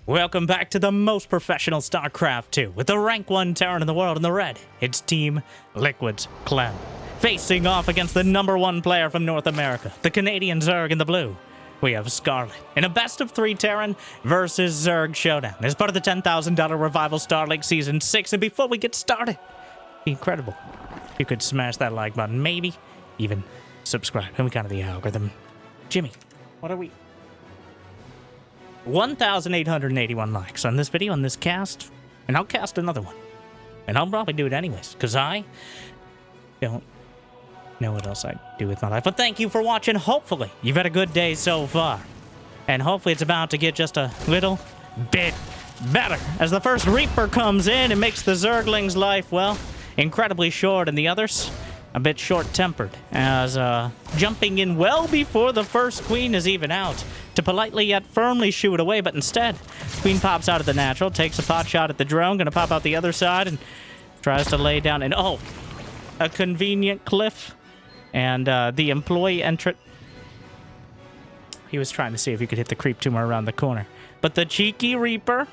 Welcome back to the most professional StarCraft 2 with the rank 1 Terran in the world in the red. It's Team Liquid's Clem, facing off against the #1 player from North America, the Canadian Zerg in the blue. We have Scarlett in a best of 3 Terran versus Zerg showdown as part of the $10,000 Revival Starlink Season 6. And before we get started, it'd be incredible if you could smash that like button, maybe even subscribe. And we got the algorithm. Jimmy, what are we? 1,881 likes on this video, on this cast, and I'll cast another one. And I'll probably do it anyways, because I don't know what else I'd do with my life. But thank you for watching. Hopefully, you've had a good day so far. And hopefully it's about to get just a little bit better as the first Reaper comes in and makes the Zerglings' life, well, incredibly short, and the others a bit short-tempered, as jumping in well before the first Queen is even out to politely yet firmly shoo it away, but instead, Queen pops out of the natural, takes a pot shot at the drone, gonna pop out the other side, and tries to lay down an, a convenient cliff, and the employee entrant, he was trying to see if he could hit the creep tumor around the corner, but the cheeky Reaper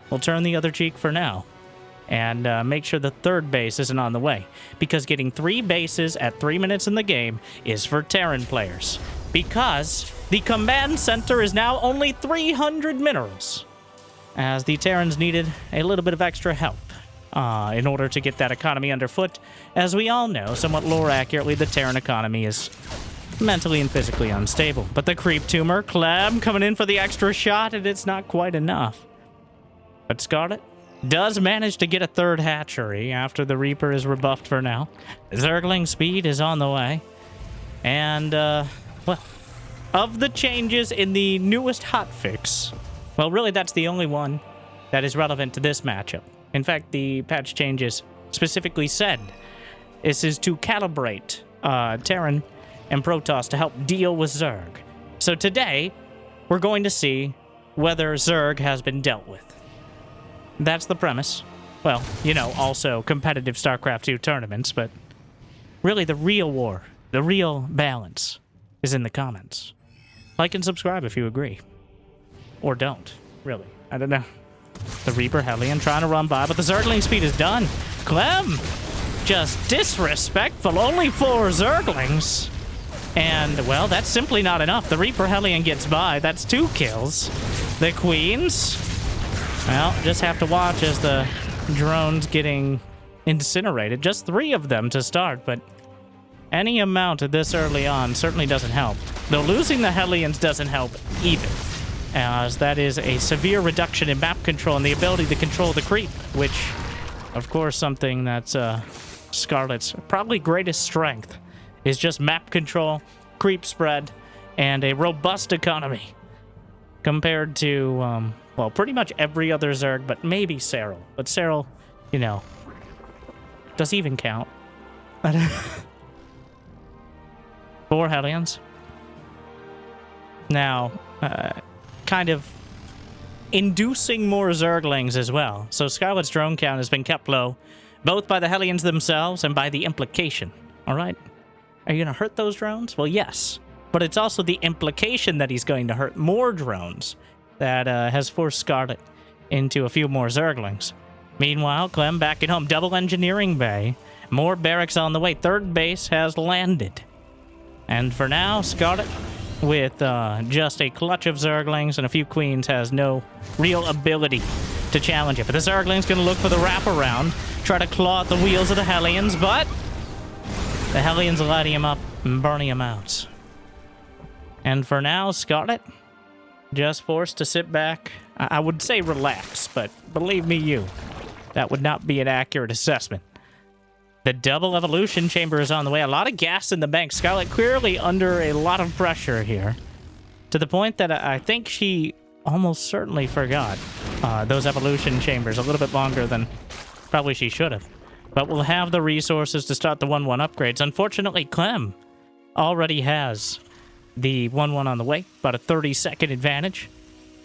will turn the other cheek for now, and make sure the third base isn't on the way, because getting 3 bases at 3 minutes in the game is for Terran players, because the command center is now only 300 minerals, as the Terrans needed a little bit of extra help in order to get that economy underfoot. As we all know, somewhat lore accurately, the Terran economy is mentally and physically unstable. But the creep tumor, Clem, coming in for the extra shot, and it's not quite enough. But Scarlett does manage to get a third hatchery after the Reaper is rebuffed for now. Zergling speed is on the way. And, well, of the changes in the newest hotfix, well, really that's the only one that is relevant to this matchup. In fact, the patch changes specifically said this is to calibrate Terran and Protoss to help deal with Zerg. So today, we're going to see whether Zerg has been dealt with. That's the premise. Well, you know, also competitive StarCraft 2 tournaments, but really the real war, the real balance is in the comments. Like and subscribe if you agree. Or don't, really. I don't know. The Reaper Hellion trying to run by, but the Zergling speed is done. Clem, just disrespectful, only 4 Zerglings. And, well, that's simply not enough. The Reaper Hellion gets by, that's 2 kills. The Queens, well, just have to watch as the drone's getting incinerated. Just 3 of them to start, but any amount of this early on certainly doesn't help. Though losing the Hellions doesn't help either, as that is a severe reduction in map control and the ability to control the creep, which, of course, something that's Scarlett's probably greatest strength is just map control, creep spread, and a robust economy compared to, well, pretty much every other Zerg, but maybe Serral. But Serral, you know, does he even count? 4 Hellions. Now, kind of inducing more Zerglings as well. So Scarlett's drone count has been kept low, both by the Hellions themselves and by the implication. All right? Are you going to hurt those drones? Well, yes. But it's also the implication that he's going to hurt more drones that has forced Scarlett into a few more Zerglings. Meanwhile, Clem back at home. Double engineering bay. More barracks on the way. Third base has landed. And for now, Scarlett, with just a clutch of Zerglings and a few Queens, has no real ability to challenge it. But the Zergling's going to look for the wraparound, try to claw at the wheels of the Hellions, but the Hellions lighting him up and burning him out. And for now, Scarlett just forced to sit back. I would say relax, but believe me you, that would not be an accurate assessment. The double evolution chamber is on the way. A lot of gas in the bank. Scarlett clearly under a lot of pressure here, to the point that I think she almost certainly forgot those evolution chambers a little bit longer than probably she should have. But we'll have the resources to start the 1-1 upgrades. Unfortunately, Clem already has the 1-1 on the way, about a 30-second advantage,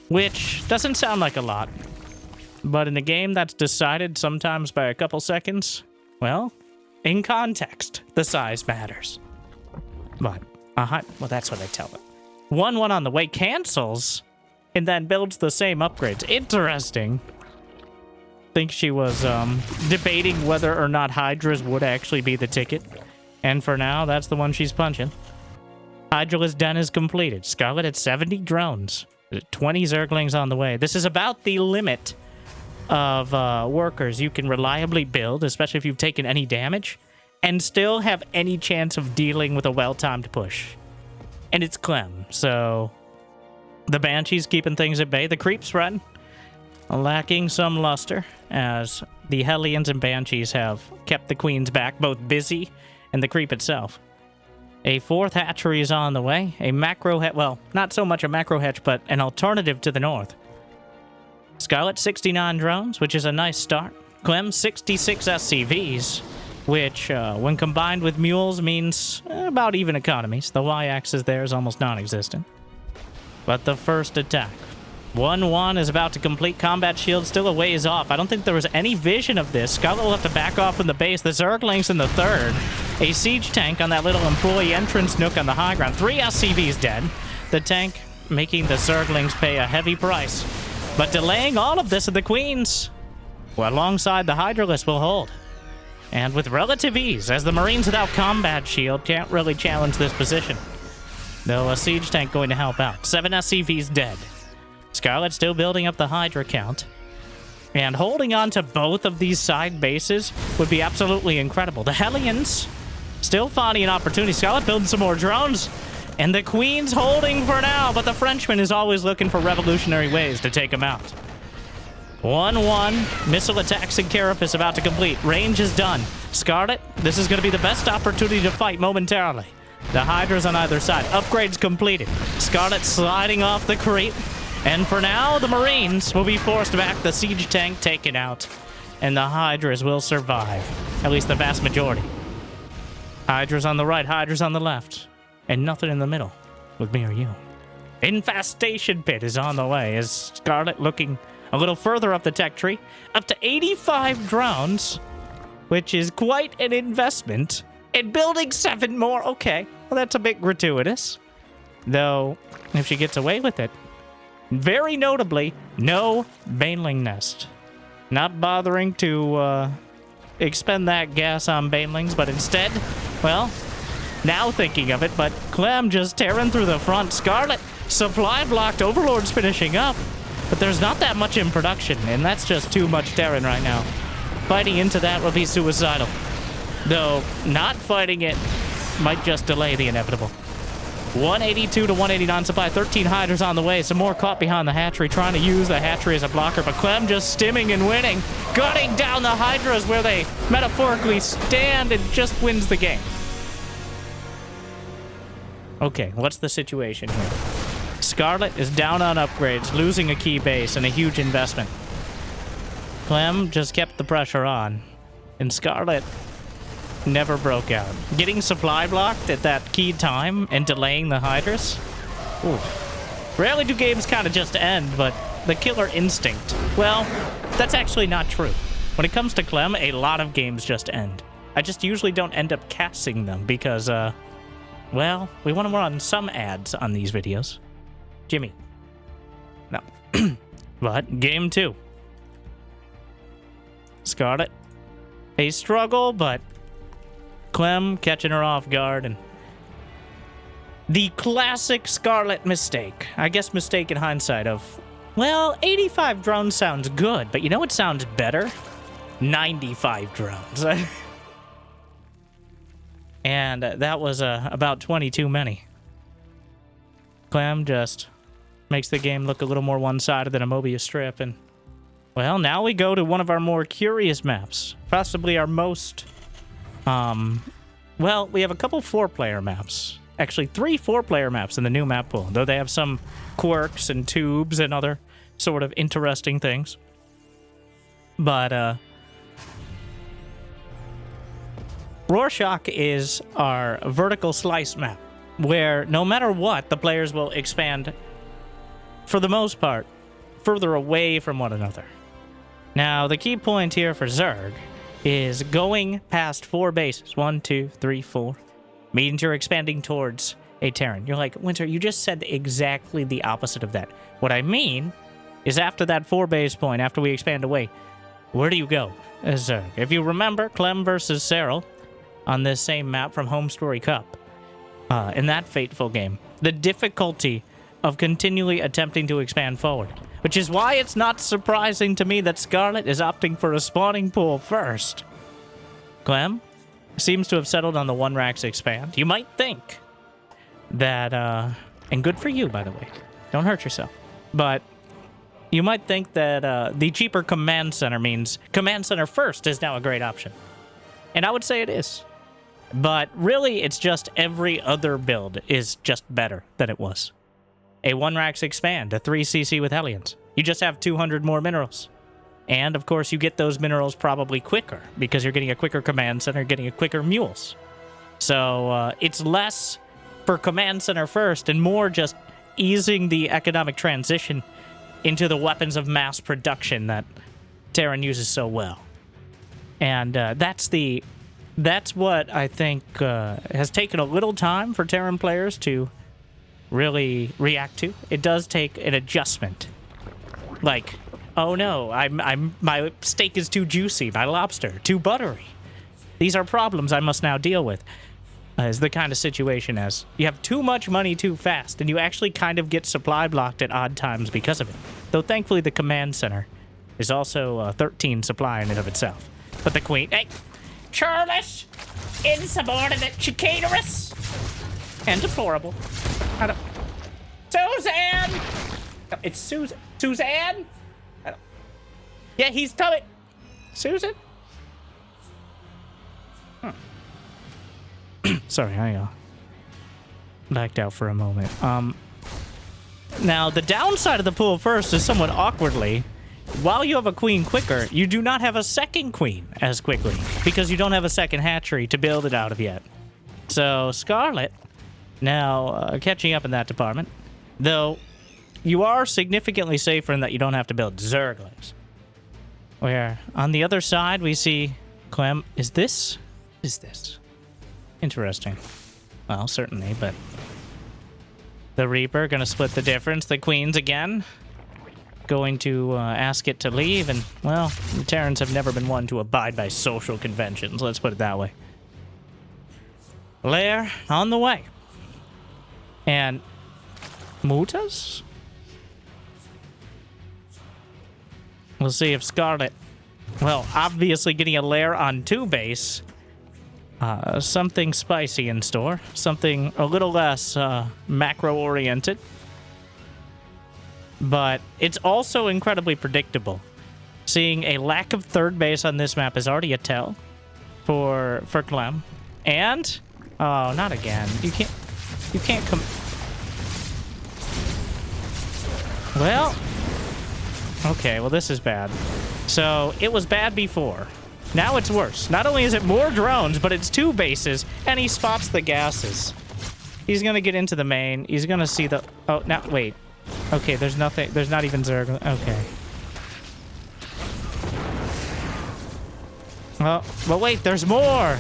which doesn't sound like a lot. But in a game that's decided sometimes by a couple seconds, well, in context, the size matters. But, well, that's what I tell it. 1-1 on the way cancels and then builds the same upgrades. Interesting. Think she was debating whether or not Hydras would actually be the ticket. And for now, that's the one she's punching. Hydraless Den is completed. Scarlett at 70 drones. 20 Zerglings on the way. This is about the limit of workers you can reliably build, especially if you've taken any damage, and still have any chance of dealing with a well-timed push. And it's Clem, so the Banshee's keeping things at bay. The Creep spread, lacking some luster, as the Hellions and Banshees have kept the Queens back, both busy and the Creep itself. A fourth hatchery is on the way. A macro hatch, well, not so much a macro hatch, but an alternative to the north. Scarlett, 69 drones, which is a nice start. Clem, 66 SCVs, which, when combined with mules, means about even economies. The y-axis there is almost non-existent. But the first attack. 1-1 is about to complete. Combat shield still a ways off. I don't think there was any vision of this. Scarlett will have to back off from the base. The Zerglings in the third. A siege tank on that little employee entrance nook on the high ground. 3 SCVs dead. The tank making the Zerglings pay a heavy price. But delaying all of this are the Queens, who alongside the Hydralisk will hold. And with relative ease, as the Marines without combat shield can't really challenge this position. Though a siege tank going to help out. 7 SCVs dead. Scarlett still building up the Hydra count. And holding on to both of these side bases would be absolutely incredible. The Hellions still finding an opportunity. Scarlett building some more drones. And the Queen's holding for now, but the Frenchman is always looking for revolutionary ways to take him out. 1-1. Missile attacks in Carapace about to complete. Range is done. Scarlett, this is going to be the best opportunity to fight momentarily. The Hydras on either side. Upgrades completed. Scarlett sliding off the creep. And for now, the Marines will be forced back, the siege tank taken out, and the Hydras will survive, at least the vast majority. Hydras on the right, Hydras on the left, and nothing in the middle with me or you. Infestation Pit is on the way, as Scarlett looking a little further up the tech tree, up to 85 drones, which is quite an investment, and building 7 more. Okay, well, that's a bit gratuitous, though if she gets away with it. Very notably, no Baneling Nest. Not bothering to expend that gas on Banelings, but instead, well, now thinking of it, but Clem just tearing through the front. Scarlett, supply blocked, Overlord's finishing up, but there's not that much in production, and that's just too much Terran right now. Fighting into that would be suicidal. Though, not fighting it might just delay the inevitable. 182 to 189 supply, 13 Hydras on the way. Some more caught behind the hatchery, trying to use the hatchery as a blocker, but Clem just stimming and winning. Gunning down the Hydras where they metaphorically stand and just wins the game. Okay, what's the situation here? Scarlett is down on upgrades, losing a key base and a huge investment. Clem just kept the pressure on, and Scarlett never broke out. Getting supply blocked at that key time and delaying the Hydras? Ooh. Rarely do games kind of just end, but the killer instinct, well, that's actually not true. When it comes to Clem, a lot of games just end. I just usually don't end up casting them because, well, we want to run some ads on these videos. Jimmy. No. But, game 2. Scarlett. A struggle, but Clem catching her off guard, and the classic Scarlett mistake. I guess mistake in hindsight of, well, 85 drones sounds good, but you know what sounds better? 95 drones. And that was about 20 too many. Clem just makes the game look a little more one-sided than a Mobius strip, and, well, now we go to one of our more curious maps. Possibly our most well, we have a couple 4-player maps. Actually, 3 4-player maps in the new map pool, though they have some quirks and tubes and other sort of interesting things. But, Rorschach is our vertical slice map, where no matter what, the players will expand, for the most part, further away from one another. Now, the key point here for Zerg is going past 4 bases. 1, 2, 3, 4. Means you're expanding towards a Terran. You're like, Winter, you just said exactly the opposite of that. What I mean is after that 4 base point, after we expand away, where do you go as Zerg? If you remember Clem versus Cyril on this same map from Home Story Cup, in that fateful game, the difficulty of continually attempting to expand forward, which is why it's not surprising to me that Scarlett is opting for a spawning pool first. Clem seems to have settled on the 1 Rax expand. You might think that, and good for you, by the way, don't hurt yourself, but you might think that the cheaper command center means command center first is now a great option. And I would say it is. But really, it's just every other build is just better than it was. A 1 Rax expand, a 3 CC with Hellions. You just have 200 more minerals. And, of course, you get those minerals probably quicker, because you're getting a quicker command center, getting a quicker mules. So, it's less for command center first, and more just easing the economic transition into the weapons of mass production that Terran uses so well. And that's what I think has taken a little time for Terran players to really react to. It does take an adjustment. Like, oh no, my steak is too juicy, my lobster too buttery. These are problems I must now deal with. Is the kind of situation as you have too much money too fast, and you actually kind of get supply blocked at odd times because of it. Though thankfully the command center is also 13 supply in and of itself. But the queen, hey, churlish, insubordinate, chicanerous, and deplorable. I don't. Suzanne! No, it's Susan. Suzanne? I don't. Yeah, he's coming. Susan? Sorry, I backed out for a moment. Now, the downside of the pool first is somewhat awkwardly, while you have a queen quicker, you do not have a second queen as quickly, because you don't have a second hatchery to build it out of yet. So, Scarlett, now catching up in that department, though you are significantly safer in that you don't have to build Zerglings. Where, on the other side, we see Clem. Is this? Interesting. Well, certainly, but the Reaper gonna split the difference. The Queen's again going to ask it to leave, and, well, the Terrans have never been one to abide by social conventions, let's put it that way. Lair on the way. And Mutas? We'll see if Scarlett, well, obviously getting a lair on 2 base, something spicy in store, something a little less macro-oriented. But it's also incredibly predictable. Seeing a lack of 3rd base on this map is already a tell for Clem. And, oh, not again. You can't come. Well, okay, well, this is bad. So it was bad before. Now it's worse. Not only is it more drones, but it's 2 bases, and he spots the gases. He's gonna get into the main. He's gonna see the, oh, now, wait. Okay, there's nothing, there's not even Zerg. Okay. Well, but wait, there's more!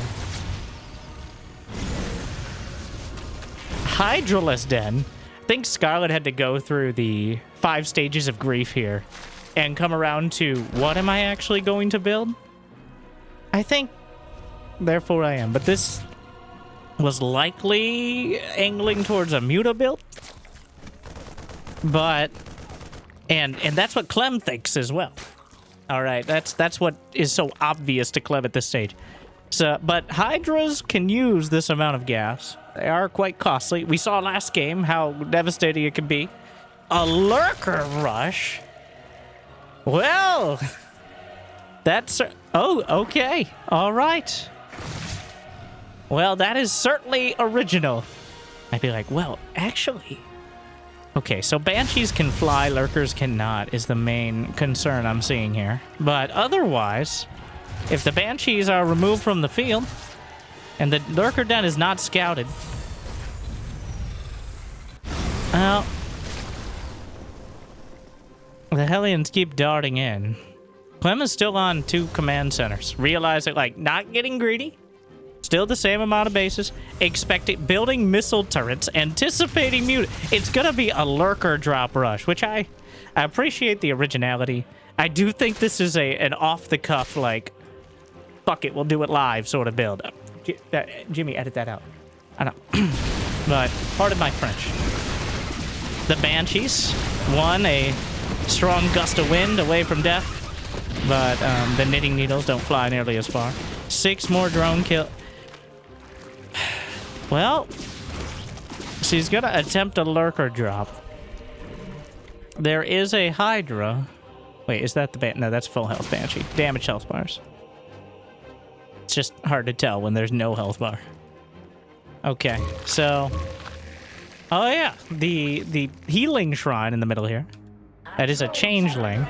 Hydraless Den. I think Scarlett had to go through the 5 stages of grief here and come around to, what am I actually going to build? I think, therefore I am. But this was likely angling towards a Muta build. But, and that's what Clem thinks as well. All right, that's what is so obvious to Clem at this stage. So, but Hydras can use this amount of gas. They are quite costly. We saw last game how devastating it can be. A lurker rush? Well, that's, oh, okay, all right. Well, that is certainly original. I'd be like, well, actually. Okay, so Banshees can fly, Lurkers cannot, is the main concern I'm seeing here. But otherwise, if the Banshees are removed from the field, and the Lurker Den is not scouted, well, the Hellions keep darting in. Clem is still on 2 command centers. Realize it, like, not getting greedy. Still the same amount of bases. Building missile turrets. Anticipating mutant. It's gonna be a lurker drop rush, which I appreciate the originality. I do think this is an off-the-cuff, like, fuck it, we'll do it live sort of build. Jimmy, edit that out. I don't know. But, pardon my French. The Banshees won a strong gust of wind away from death. But the knitting needles don't fly nearly as far. 6 more drone kill. Well, she's gonna attempt a lurker drop. There is a Hydra. Wait, is that the No, that's full health Banshee. Damage health bars. It's just hard to tell when there's no health bar. Okay, so... Oh yeah, the healing shrine in the middle here. That is a changeling.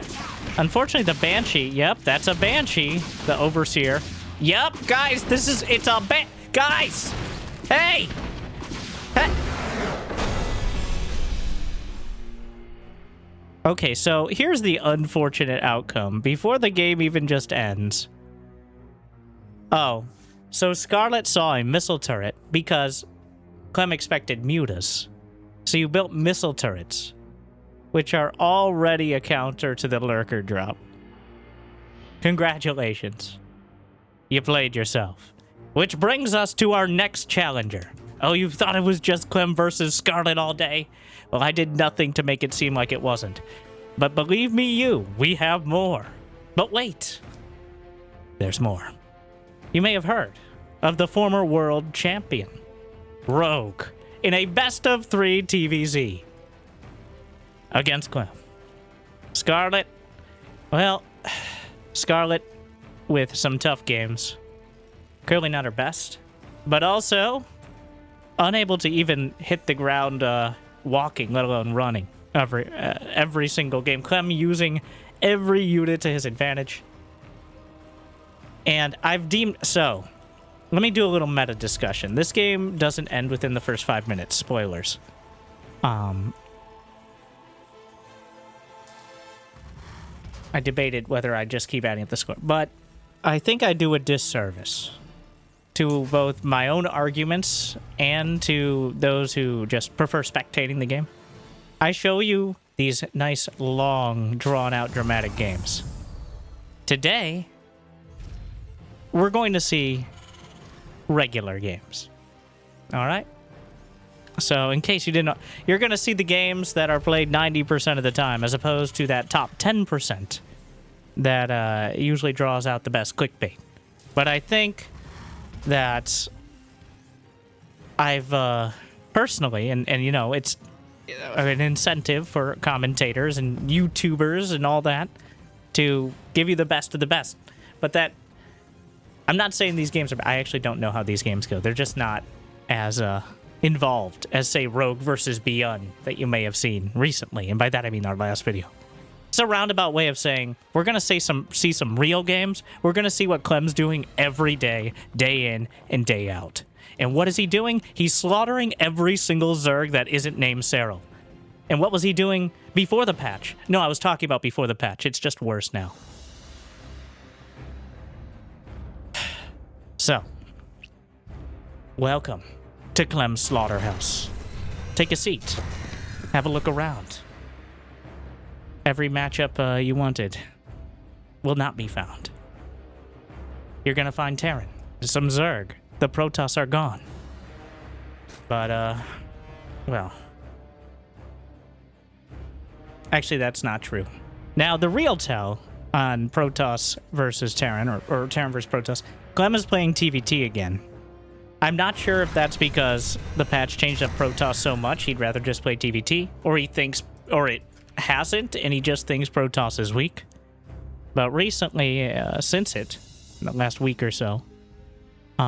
Unfortunately, the Banshee... Yep, that's a Banshee. The Overseer. Yep, guys, it's a Guys! Hey! Hey! Okay, so here's the unfortunate outcome. Before the game even just ends. Oh, so Scarlett saw a missile turret because Clem expected mutas. So you built missile turrets, which are already a counter to the lurker drop. Congratulations. You played yourself. Which brings us to our next challenger. Oh, you thought it was just Clem versus Scarlett all day? Well, I did nothing to make it seem like it wasn't. But believe me, we have more. But wait. There's more. You may have heard of the former world champion, Rogue, in a best-of-3 TVZ against Clem. Scarlett, well, Scarlett with some tough games. Clearly not her best, but also unable to even hit the ground walking, let alone running, every single game. Clem using every unit to his advantage. And I've deemed... So, let me do a little meta discussion. This game doesn't end within the first 5 minutes. Spoilers. I debated whether I'd just keep adding up the score, but I think I do a disservice to both my own arguments and to those who just prefer spectating the game. I show you these nice, long, drawn-out, dramatic games. Today, we're going to see regular games. All right? So, in case you didn't know, you're going to see the games that are played 90% of the time, as opposed to that top 10% that usually draws out the best clickbait. But I think that I've personally, and you know, it's an incentive for commentators and YouTubers and all that to give you the best of the best. But that, I'm not saying these games are, I actually don't know how these games go. They're just not as involved as, say, Rogue versus Beyond that you may have seen recently. And by that, I mean our last video. It's a roundabout way of saying we're going to see some real games. We're going to see what Clem's doing every day, day in and day out. And what is he doing? He's slaughtering every single Zerg that isn't named Cyril. And what was he doing before the patch? No, I was talking about before the patch. It's just worse now. So, welcome to Clem's Slaughterhouse. Take a seat. Have a look around. Every matchup you wanted will not be found. You're gonna find Terran, some Zerg. The Protoss are gone. But, well. Actually, that's not true. Now, the real tell on Protoss versus Terran, or Terran versus Protoss, Clem is playing TVT again. I'm not sure if that's because the patch changed up Protoss so much he'd rather just play TVT, or he thinks, or it hasn't, and he just thinks Protoss is weak. But recently, since it, in the last week or so,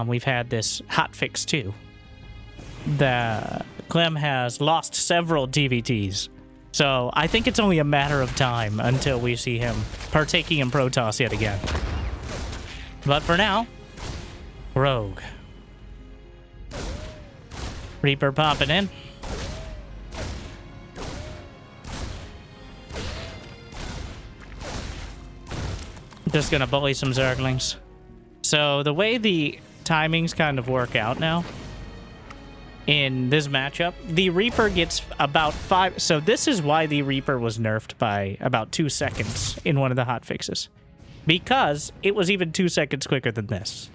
we've had this hotfix too. The Clem has lost several TVTs. So I think it's only a matter of time until we see him partaking in Protoss yet again. But for now, Rogue. Reaper popping in. Just gonna bully some Zerglings. So the way the timings kind of work out now in this matchup. The Reaper gets about 5... So this is why the Reaper was nerfed by about 2 seconds in one of the hotfixes. Because it was even 2 seconds quicker than this.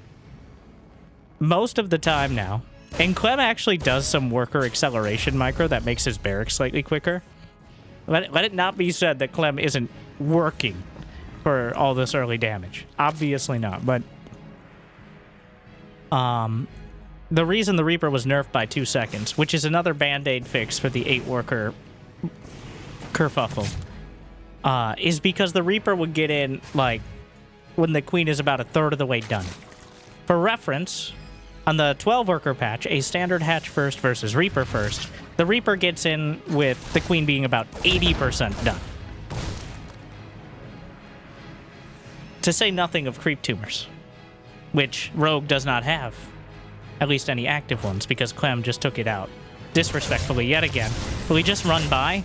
Most of the time now. And Clem actually does some worker acceleration micro that makes his barracks slightly quicker. Let it not be said that Clem isn't working for all this early damage. Obviously not, but... the reason the Reaper was nerfed by 2 seconds, which is another band-aid fix for the 8-worker kerfuffle, is because the Reaper would get in, like, when the Queen is about a third of the way done. For reference, on the 12-worker patch, a standard hatch first versus Reaper first, the Reaper gets in with the Queen being about 80% done. To say nothing of creep tumors, which Rogue does not have. At least any active ones, because Clem just took it out. Disrespectfully yet again. Will he just run by?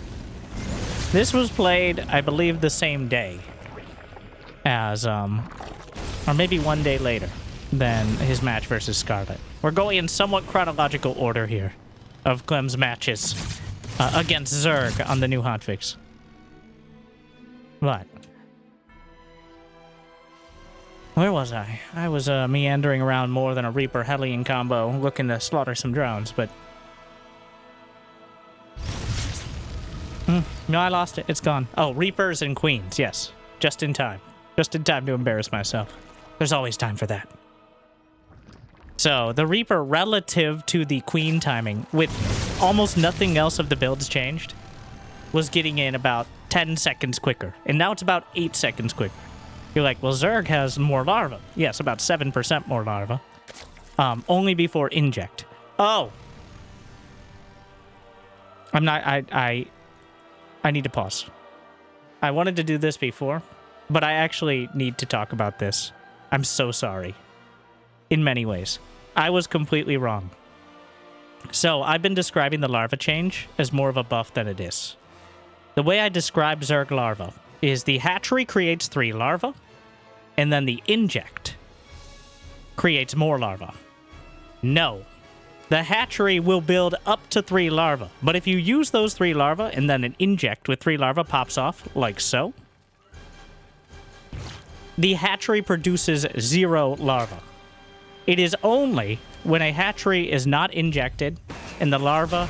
This was played, I believe, the same day as, or maybe one day later than his match versus Scarlett. We're going in somewhat chronological order here of Clem's matches against Zerg on the new hotfix. But where was I? I was meandering around more than a Reaper Hellion combo, looking to slaughter some drones, but... No, I lost it. It's gone. Oh, Reapers and Queens, yes. Just in time. Just in time to embarrass myself. There's always time for that. So, the Reaper relative to the Queen timing, with almost nothing else of the builds changed, was getting in about 10 seconds quicker. And now it's about 8 seconds quicker. You're like, well, Zerg has more larva. Yes, about 7% more larva. Only before inject. Oh! I'm not... I need to pause. I wanted to do this before, but I actually need to talk about this. I'm so sorry. In many ways. I was completely wrong. So, I've been describing the larva change as more of a buff than it is. The way I describe Zerg larva is the hatchery creates 3 larvae, and then the inject creates more larvae. No. The hatchery will build up to 3 larvae, but if you use those 3 larvae and then an inject with 3 larvae pops off, like so, the hatchery produces 0 larvae. It is only when a hatchery is not injected and the larva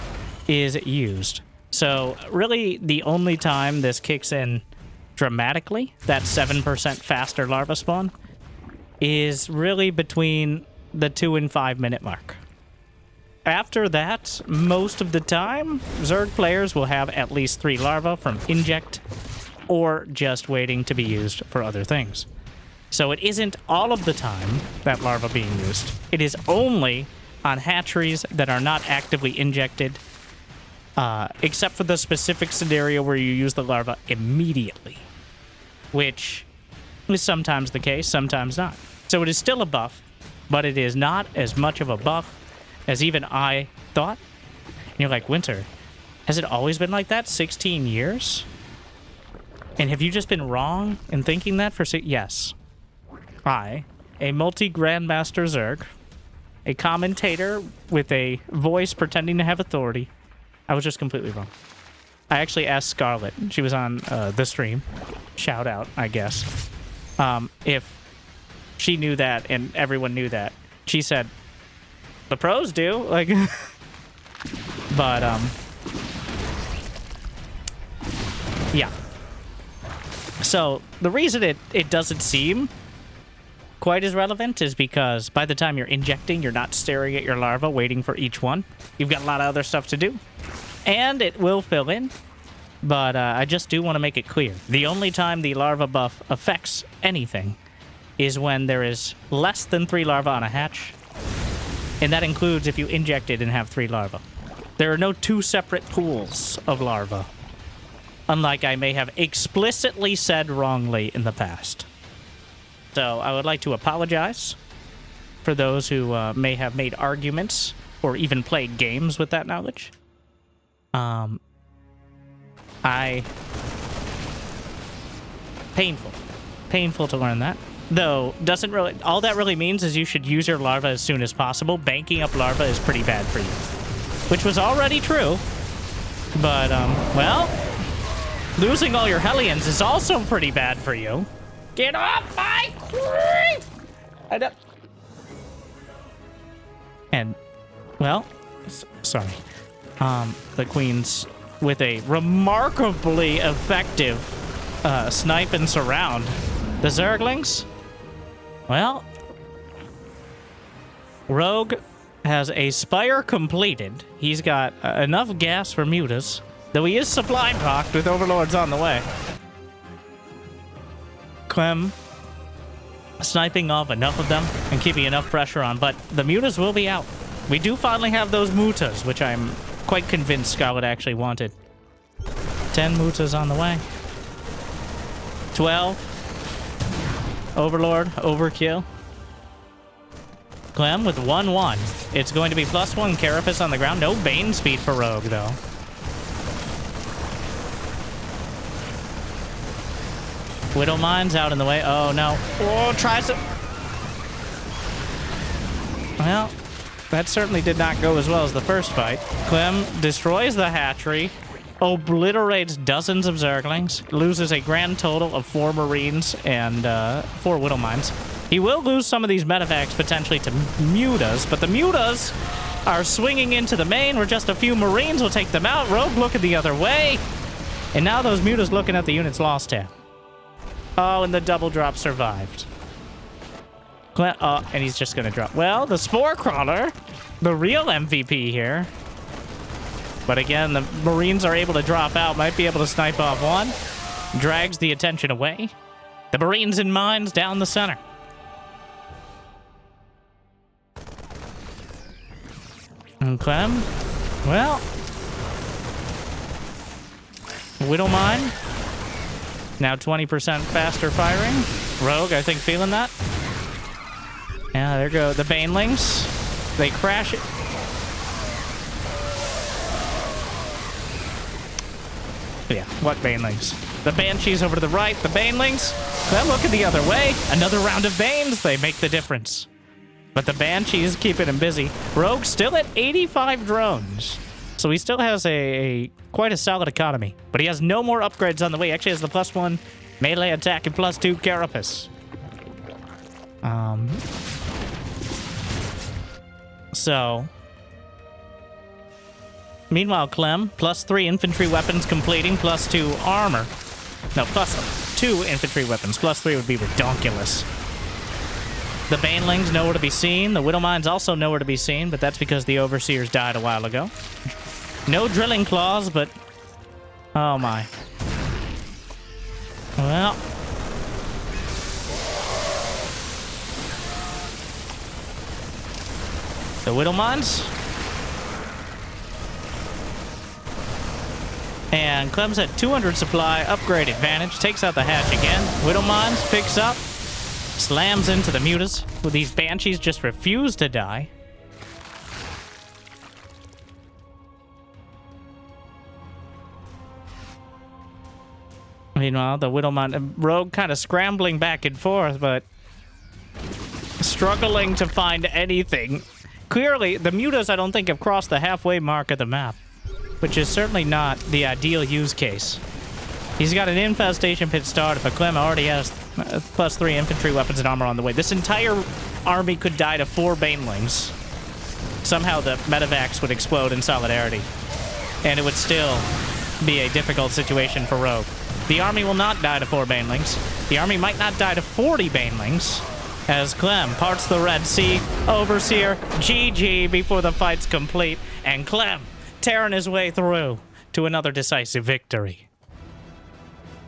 is used. So really the only time this kicks in dramatically, that 7% faster larva spawn, is really between the 2 and 5 minute mark. After that, most of the time, Zerg players will have at least 3 larvae from inject or just waiting to be used for other things. So it isn't all of the time that larva being used. It is only on hatcheries that are not actively injected, except for the specific scenario where you use the larva immediately, which is sometimes the case, sometimes not. So it is still a buff, but it is not as much of a buff as even I thought. And you're like, Winter, has it always been like that? 16 years? And have you just been wrong in thinking that for yes. I, a multi-grandmaster Zerg, a commentator with a voice pretending to have authority, I was just completely wrong. I actually asked Scarlett, she was on the stream, shout out, I guess, if she knew that and everyone knew that. She said, the pros do, like, but, yeah. So, the reason it doesn't seem quite as relevant is because by the time you're injecting, you're not staring at your larva waiting for each one. You've got a lot of other stuff to do. And it will fill in, but I just do want to make it clear. The only time the larva buff affects anything is when there is less than 3 larvae on a hatch, and that includes if you inject it and have 3 larvae. There are no 2 separate pools of larvae, unlike I may have explicitly said wrongly in the past. So I would like to apologize for those who may have made arguments or even played games with that knowledge. Painful to learn that. though, doesn't really... All that really means is you should use your larva as soon as possible. Banking up larva is pretty bad for you. Which was already true. But, well... Losing all your Hellions is also pretty bad for you. Get off my creep! I don't... And, well... Sorry. The Queen's with a remarkably effective snipe and surround. The Zerglings? Well, Rogue has a Spire completed. He's got enough gas for mutas, though he is supply blocked with Overlords on the way. Clem sniping off enough of them and keeping enough pressure on, but the mutas will be out. We do finally have those mutas, which I'm quite convinced Scarlett actually wanted. 10 mutas on the way. 12. Overlord, overkill. Clem with 1-1. It's going to be +1 Carapace on the ground. No Bane speed for Rogue, though. Widow Mine's out in the way. Oh, no. Oh, tries to... Well... That certainly did not go as well as the first fight. Clem destroys the hatchery, obliterates dozens of Zerglings, loses a grand total of 4 Marines and 4 Widow Mines. He will lose some of these medevacs potentially to mutas, but the mutas are swinging into the main where just a few Marines will take them out. Rogue looking the other way. And now those mutas looking at the units lost tab. Oh, and the double drop survived. And he's just gonna drop. Well, the Spore Crawler, the real MVP here. But again, the Marines are able to drop out, might be able to snipe off one. Drags the attention away. The Marines and Mines down the center. And Clem, well, Widow Mine, now 20% faster firing. Rogue, I think, feeling that. Yeah, there go the Banelings. They crash it. Yeah, what Banelings? The Banshees over to the right, the Banelings. Well, looking the other way. Another round of Banes, they make the difference. But the Banshees keeping him busy. Rogue still at 85 drones. So he still has quite a solid economy. But he has no more upgrades on the way. Actually has the +1 melee attack and +2 Carapace. So, meanwhile, Clem, +3 infantry weapons completing, +2 armor. No, +2 infantry weapons. +3 would be redonkulous. The Banelings nowhere to be seen. The Widow Mines also nowhere to be seen, but that's because the Overseers died a while ago. No drilling claws, but... Oh, my. Well... The Widow Mines. And Clem's at 200 supply, upgrade advantage, takes out the hatch again. Widow Mines picks up, slams into the mutas. Well, these Banshees just refuse to die. Meanwhile, the Widow Mine, Rogue kind of scrambling back and forth, but struggling to find anything. Clearly, the mutas, I don't think, have crossed the halfway mark of the map, which is certainly not the ideal use case. He's got an infestation pit started, but Clem already has +3 infantry weapons and armor on the way. This entire army could die to 4 Banelings. Somehow the medevacs would explode in solidarity, and it would still be a difficult situation for Rogue. The army will not die to 4 Banelings. The army might not die to 40 Banelings. As Clem parts the Red Sea, Overseer, GG before the fight's complete, and Clem tearing his way through to another decisive victory.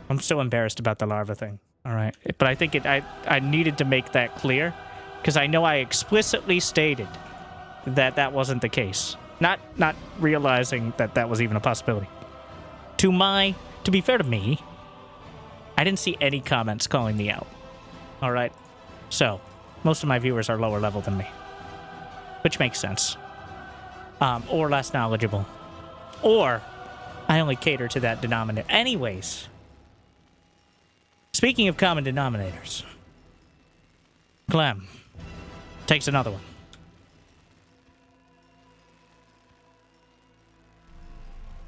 I'm still embarrassed about the larva thing, all right? But I think I needed to make that clear, because I know I explicitly stated that that wasn't the case. Not realizing that that was even a possibility. To be fair to me, I didn't see any comments calling me out, all right? So, most of my viewers are lower level than me, which makes sense. Or less knowledgeable. Or I only cater to that denominator. Anyways, speaking of common denominators, Clem takes another one.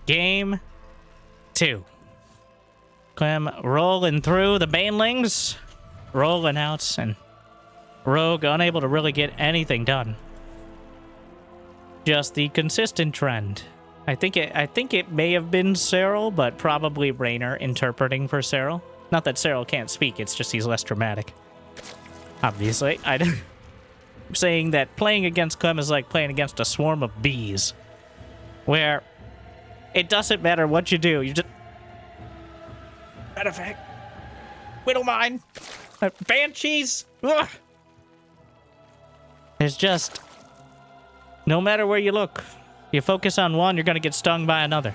Game 2. Clem rolling through the banelings, rolling out, and Rogue unable to really get anything done. Just the consistent trend. I think it may have been Cyril, but probably Raynor interpreting for Cyril. Not that Cyril can't speak, it's just he's less dramatic. Obviously, I'm saying that playing against Clem is like playing against a swarm of bees, where it doesn't matter what you do, you just... Matter of fact, Widowmine, Banshees, ugh. There's just... No matter where you look, you focus on one, you're going to get stung by another.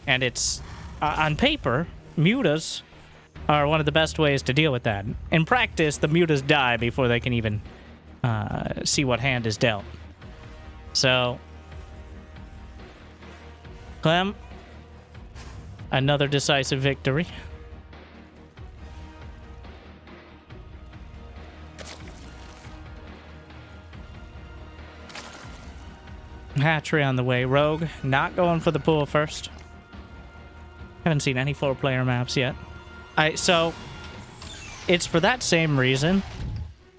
And it's... on paper, mutas are one of the best ways to deal with that. In practice, the mutas die before they can even see what hand is dealt. So... Clem, another decisive victory. Hatchery on the way. Rogue not going for the pool first. Haven't seen any 4-player maps yet. So it's for that same reason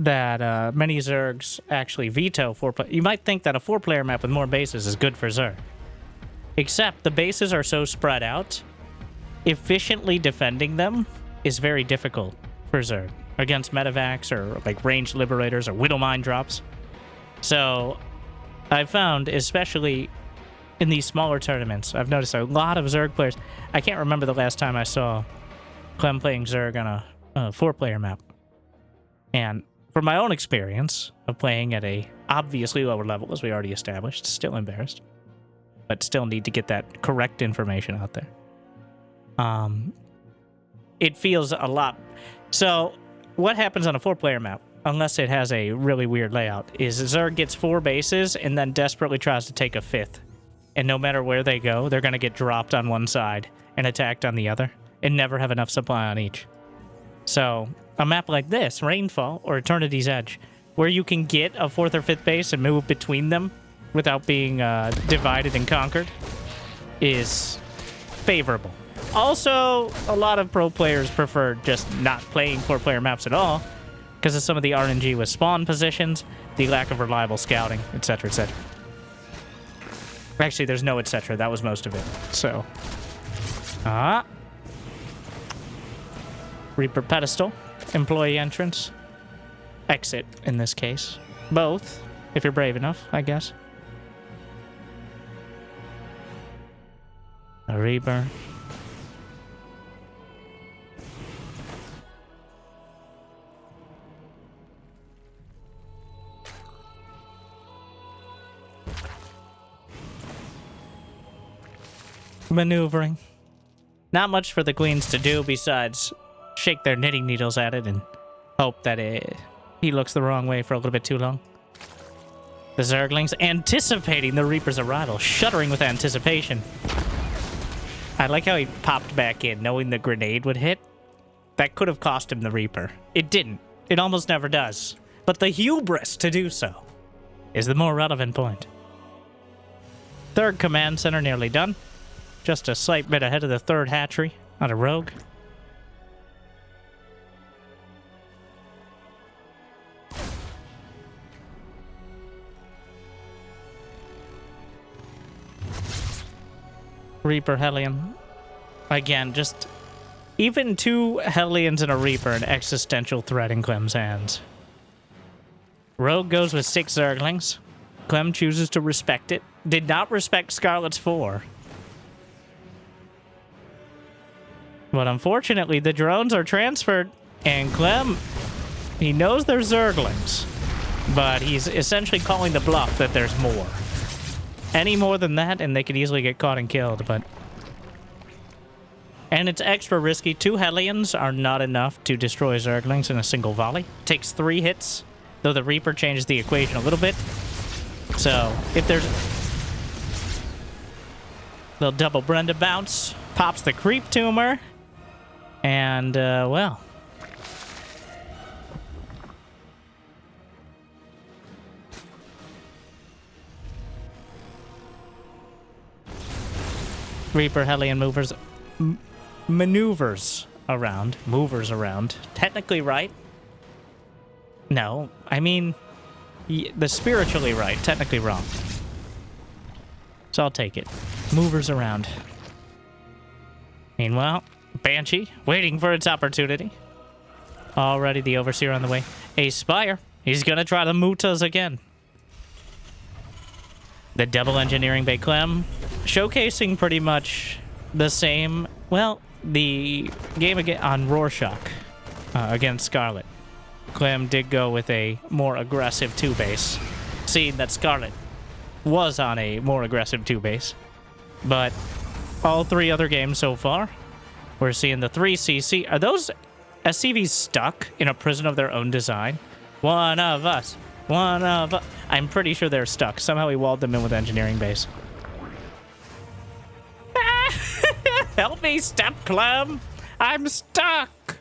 that many Zergs actually veto 4-player. You might think that a 4-player map with more bases is good for Zerg. Except the bases are so spread out, efficiently defending them is very difficult for Zerg against medevacs or like ranged liberators or Widowmine drops. So I've found, especially in these smaller tournaments, I've noticed a lot of Zerg players. I can't remember the last time I saw Clem playing Zerg on a 4-player map. And from my own experience of playing at a obviously lower level, as we already established, still embarrassed, but still need to get that correct information out there. It feels a lot. So what happens on a 4-player map, unless it has a really weird layout, is Zerg gets 4 bases and then desperately tries to take a 5th. And no matter where they go, they're going to get dropped on one side and attacked on the other and never have enough supply on each. So a map like this, Rainfall or Eternity's Edge, where you can get a 4th or 5th base and move between them without being divided and conquered, is favorable. Also, a lot of pro players prefer just not playing 4-player maps at all because of some of the RNG with spawn positions, the lack of reliable scouting, etc., etc. Actually, there's no etc. That was most of it. So, Reaper pedestal, employee entrance, exit in this case. Both, if you're brave enough, I guess. A Reaper. Maneuvering. Not much for the queens to do besides shake their knitting needles at it and hope that he looks the wrong way for a little bit too long. The Zerglings anticipating the Reaper's arrival, shuddering with anticipation. I like how he popped back in knowing the grenade would hit. That could have cost him the Reaper. It didn't. It almost never does. But the hubris to do so is the more relevant point. 3rd command center nearly done. Just a slight bit ahead of the 3rd hatchery on a Rogue. Reaper Hellion. Again, just even 2 Hellions and a Reaper, an existential threat in Clem's hands. Rogue goes with 6 Zerglings. Clem chooses to respect it. Did not respect Scarlett's 4. But unfortunately, the drones are transferred, and Clem, he knows they're Zerglings, but he's essentially calling the bluff that there's more. Any more than that, and they could easily get caught and killed, but... And it's extra risky. 2 Hellions are not enough to destroy Zerglings in a single volley. Takes 3 hits, though the Reaper changes the equation a little bit. So, if there's... Little double Brenda bounce, pops the creep tumor, and, well... Reaper Hellion maneuvers around. Technically right. No, I mean, the spiritually right, technically wrong. So I'll take it. Movers around. Meanwhile, Banshee, waiting for its opportunity. Already the Overseer on the way. A Spire. He's gonna try the Mutas again. The Double Engineering Bay Clem, showcasing pretty much the same, well, the game again on Rorschach against Scarlett. Clem did go with a more aggressive 2-base, seeing that Scarlett was on a more aggressive 2-base. But all 3 other games so far, we're seeing the 3CC. Are those SCVs stuck in a prison of their own design? One of us. I'm pretty sure they're stuck. Somehow he walled them in with engineering base. Help me, Step Clem! I'm stuck!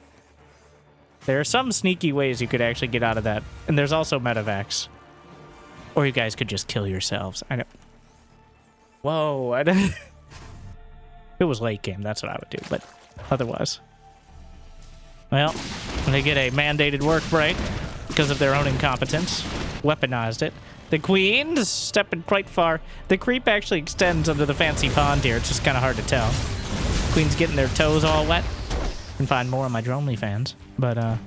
There are some sneaky ways you could actually get out of that. And there's also medevacs. Or you guys could just kill yourselves. I know. Whoa. If it was late game, that's what I would do. But otherwise. Well, they get a mandated work break because of their own incompetence. Weaponized it. The Queen's stepping quite far. The creep actually extends under the fancy pond here. It's just kind of hard to tell. Queen's getting their toes all wet. You can find more on my Dronely fans. But,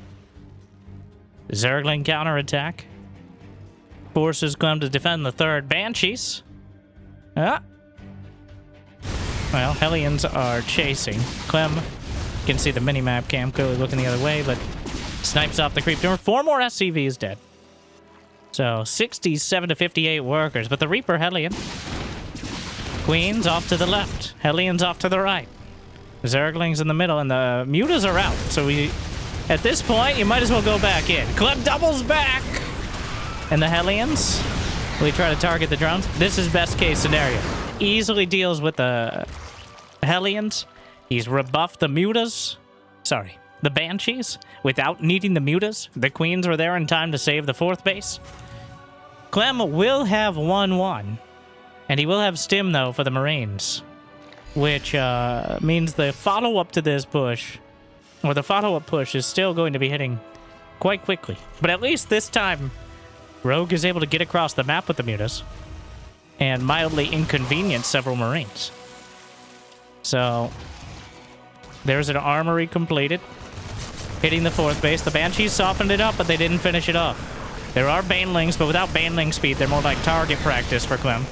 Zergling counterattack. Forces Clem to defend the 3rd Banshees. Well, Hellions are chasing. Clem, you can see the minimap cam clearly looking the other way, but snipes off the creep. There were 4 more SCVs dead. So, 67 to 58 workers, but the Reaper Hellion. Queen's off to the left. Hellions off to the right. Zerglings in the middle, and the Mutas are out. So at this point, you might as well go back in. Clem doubles back! And the Hellions, will he try to target the drones? This is best case scenario. Easily deals with the Hellions. He's rebuffed the Mutas. Sorry, the Banshees without needing the Mutas. The Queens were there in time to save the 4th base. Clem will have 1-1. And he will have Stim, though, for the Marines. Which means the follow-up to this push, or the follow-up push, is still going to be hitting quite quickly. But at least this time, Rogue is able to get across the map with the Mutas and mildly inconvenience several Marines. So, there's an armory completed. Hitting the 4th base. The Banshees softened it up, but they didn't finish it off. There are Banelings, but without Baneling speed, they're more like target practice for Clem.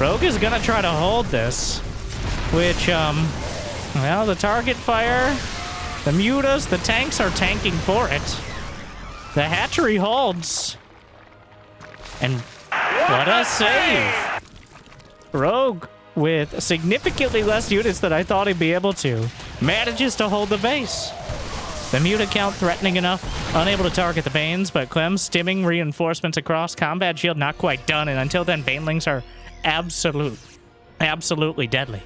Rogue is gonna try to hold this. Which, well, the target fire, the Mutas, the tanks are tanking for it. The hatchery holds. And what a save. Rogue, with significantly less units than I thought he'd be able to, manages to hold the base. The Muta count threatening enough, unable to target the Banes, but Clem stimming reinforcements across. Combat shield not quite done, and until then, Banelings are absolutely deadly.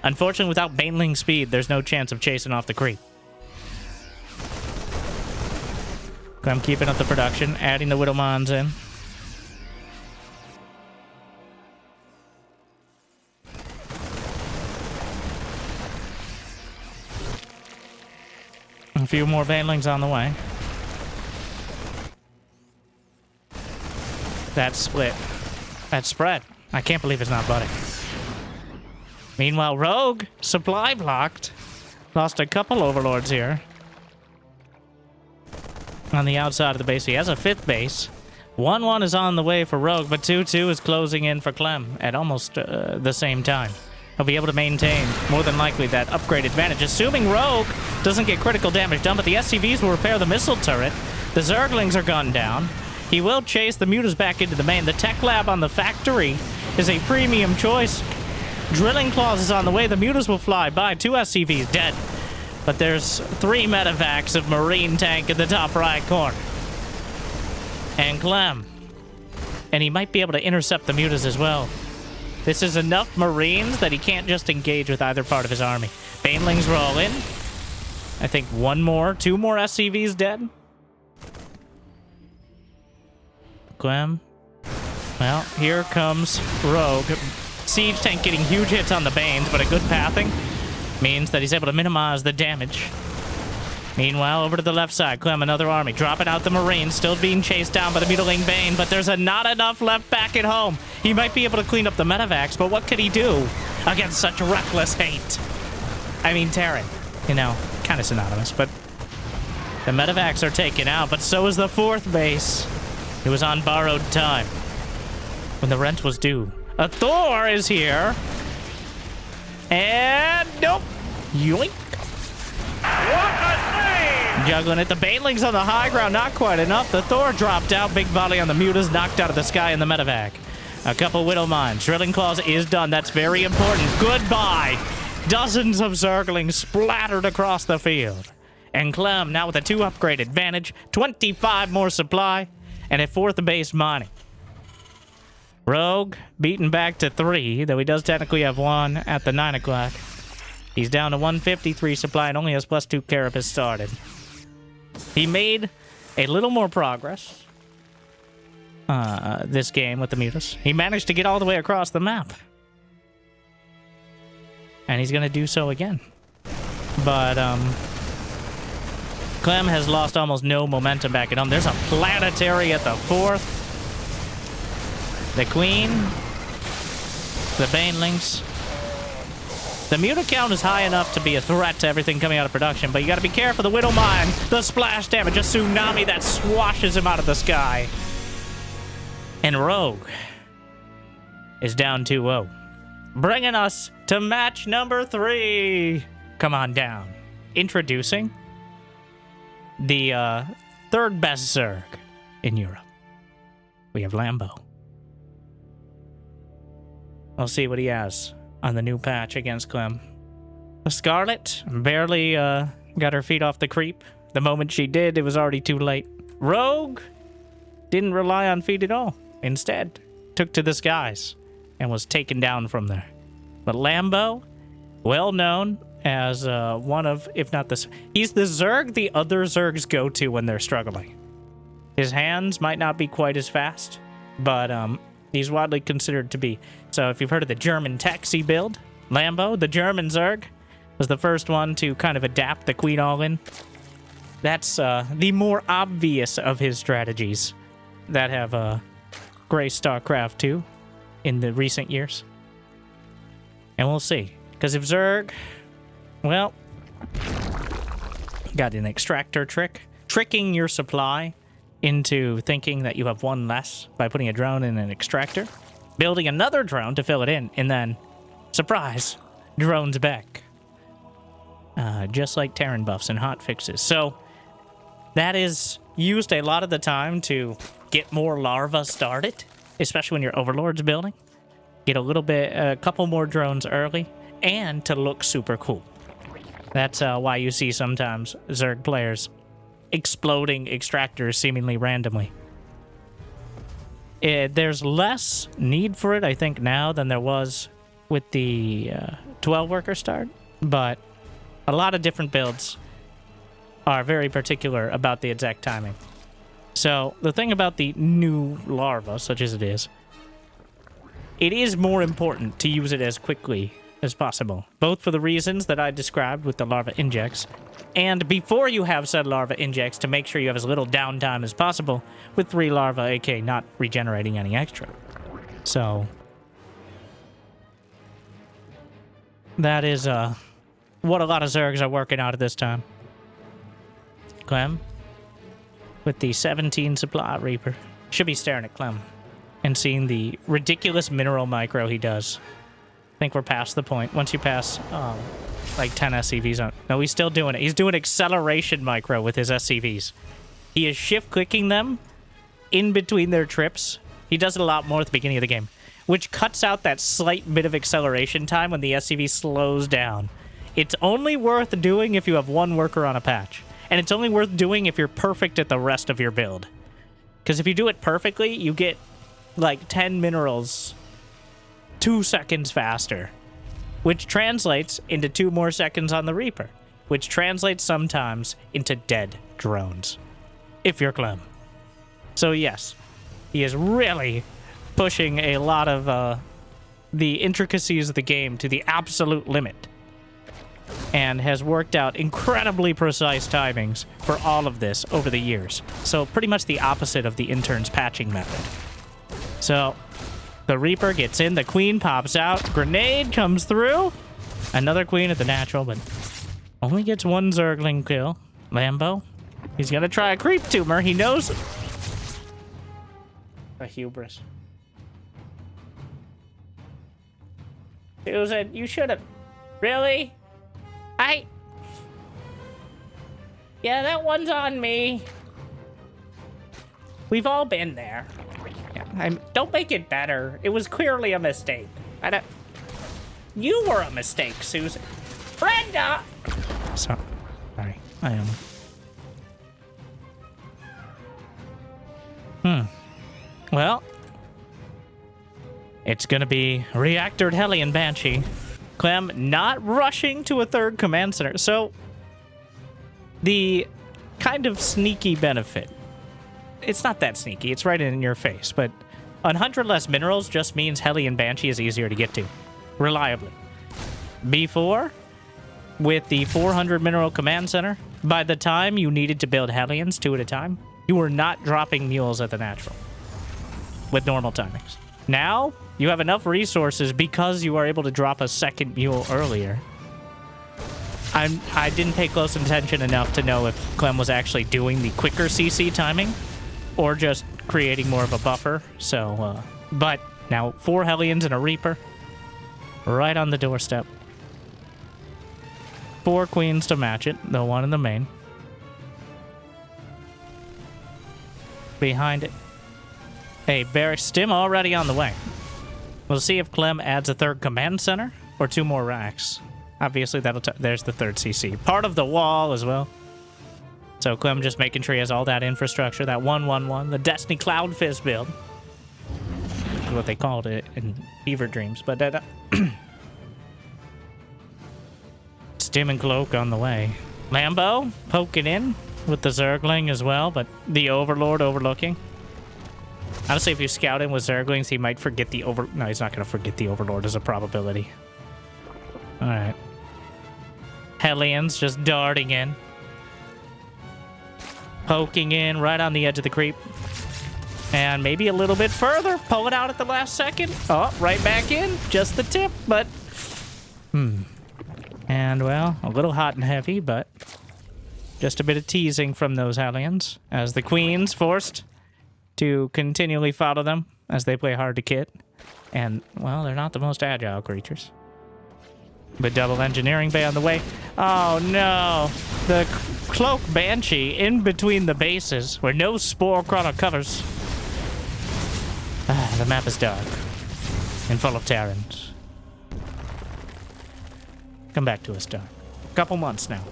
Unfortunately, without Baneling speed, there's no chance of chasing off the creep. I'm keeping up the production, adding the Widowmons in. A few more Banelings on the way. That split. That spread. I can't believe it's not budding. Meanwhile, Rogue, supply blocked. Lost a couple Overlords here. On the outside of the base. He has a 5th base. 1-1 is on the way for Rogue, but 2-2 is closing in for Clem at almost the same time. He'll be able to maintain, more than likely, that upgrade advantage, assuming Rogue doesn't get critical damage done, but the SCVs will repair the missile turret. The Zerglings are gunned down. He will chase the Mutas back into the main. The tech lab on the factory is a premium choice. Drilling Claws is on the way. The Mutas will fly by. 2 SCVs dead. But there's 3 medevacs of Marine tank in the top right corner. And Clem. And he might be able to intercept the Mutas as well. This is enough Marines that he can't just engage with either part of his army. Banelings roll in. I think 2 more SCVs dead. Clem. Well, here comes Rogue. Siege tank getting huge hits on the Banes, but a good pathing means that he's able to minimize the damage. Meanwhile, over to the left side, Clem, another army, dropping out the Marines, still being chased down by the mutilating Bane, but there's not enough left back at home. He might be able to clean up the medevacs, but what could he do against such reckless hate? I mean, Terran, you know, kind of synonymous, but the medevacs are taken out, but so is the 4th base. It was on borrowed time when the rent was due. A Thor is here. And nope. Yoink. What a save! Juggling it. The Banelings on the high ground. Not quite enough. The Thor dropped out. Big volley on the Mutas. Knocked out of the sky in the medevac. A couple Widow Mines. Drilling Claws is done. That's very important. Goodbye. Dozens of Zerglings splattered across the field. And Clem now with a 2 upgrade advantage. 25 more supply. And a 4th base mining. Rogue beaten back to 3, though he does technically have 1 at the 9 o'clock. He's down to 153 supply and only has +2 carapace started. He made a little more progress this game with the Mutas. He managed to get all the way across the map. And he's going to do so again. But, Clem has lost almost no momentum back at home. There's a planetary at the 4th. The Queen. The Banelings. The Muta count is high enough to be a threat to everything coming out of production, but you gotta be careful. The Widow Mine, the splash damage, a tsunami that swashes him out of the sky. And Rogue is down 2-0. Bringing us to match number 3. Come on down. Introducing the 3rd best Zerg in Europe. We have Lambo. We'll see what he has on the new patch against Clem. The Scarlett barely got her feet off the creep. The moment she did, it was already too late. Rogue didn't rely on feet at all. Instead, took to the skies and was taken down from there. But Lambo, well known as one of, if not the... He's the Zerg the other Zergs go to when they're struggling. His hands might not be quite as fast, but he's widely considered to be. So if you've heard of the German taxi build, Lambo, the German Zerg, was the first one to kind of adapt the Queen All-In. That's the more obvious of his strategies that have graced StarCraft 2 in the recent years. And we'll see. Because if Zerg, well, got an extractor trick, tricking your supply into thinking that you have 1 less by putting a drone in an extractor, building another drone to fill it in, and then, surprise, drone's back. Just like Terran buffs and hot fixes. So, that is used a lot of the time to get more larvae started, especially when your Overlord's building. Get a couple more drones early, and to look super cool. That's why you see sometimes Zerg players exploding extractors seemingly randomly. There's less need for it, I think, now than there was with the 12-worker start, but a lot of different builds are very particular about the exact timing. So, the thing about the new larva, such as it is more important to use it as quickly as possible, both for the reasons that I described with the larva injects, and before you have said larva injects, to make sure you have as little downtime as possible with 3 larva, aka not regenerating any extra. So, that is what a lot of Zergs are working out at this time. Clem, with the 17 supply Reaper, should be staring at Clem and seeing the ridiculous mineral micro he does. I think we're past the point. Once you pass, like 10 SCVs on... No, he's still doing it. He's doing acceleration micro with his SCVs. He is shift-clicking them in between their trips. He does it a lot more at the beginning of the game, which cuts out that slight bit of acceleration time when the SCV slows down. It's only worth doing if you have 1 worker on a patch. And it's only worth doing if you're perfect at the rest of your build. Because if you do it perfectly, you get like 10 minerals 2 seconds faster, which translates into 2 more seconds on the Reaper, which translates sometimes into dead drones, if you're Clem. So yes, he is really pushing a lot of the intricacies of the game to the absolute limit and has worked out incredibly precise timings for all of this over the years. So pretty much the opposite of the intern's patching method. So the Reaper gets in, the Queen pops out, grenade comes through, another Queen at the natural, but only gets one Zergling kill. Lambo, he's gonna try a creep tumor, he knows. A hubris. Susan, you should have. Really? Yeah, that one's on me. We've all been there. Yeah, don't make it better. It was clearly a mistake. You were a mistake, Susan. Brenda! Sorry. I am. Well, it's gonna be Reactored Hellion Banshee. Clem not rushing to a third command center. So, the kind of sneaky benefit. It's not that sneaky, it's right in your face, but 100 less minerals just means Hellion Banshee is easier to get to, reliably. Before, with the 400 mineral command center, by the time you needed to build Hellions 2 at a time, you were not dropping mules at the natural with normal timings. Now, you have enough resources because you are able to drop a second mule earlier. I didn't pay close attention enough to know if Clem was actually doing the quicker CC timing or just creating more of a buffer. So, but now 4 Hellions and a Reaper right on the doorstep. 4 Queens to match it, the one in the main. Behind it, a Barrack Stim already on the way. We'll see if Clem adds a third command center or 2 more racks. Obviously, there's the third CC. Part of the wall as well. So Clem just making sure he has all that infrastructure, that 1-1-1, the Destiny Cloud Fizz build. Is what they called it in Fever Dreams. But that... Stim and Cloak on the way. Lambo poking in with the Zergling as well, but the Overlord overlooking. Honestly, if you scout in with Zerglings, he might forget the No, he's not going to forget the Overlord as a probability. Alright. Hellions just darting in. Poking in right on the edge of the creep. And maybe a little bit further. Pull it out at the last second. Oh, right back in. Just the tip, but... And, well, a little hot and heavy, but... Just a bit of teasing from those Hellions. As the Queen's forced to continually follow them as they play hard to kit. And, well, they're not the most agile creatures. But double engineering bay on the way. Oh, no. The Cloak Banshee in between the bases where no Spore Chrono covers. The map is dark and full of Terrans. Come back to us, dark. Couple months now.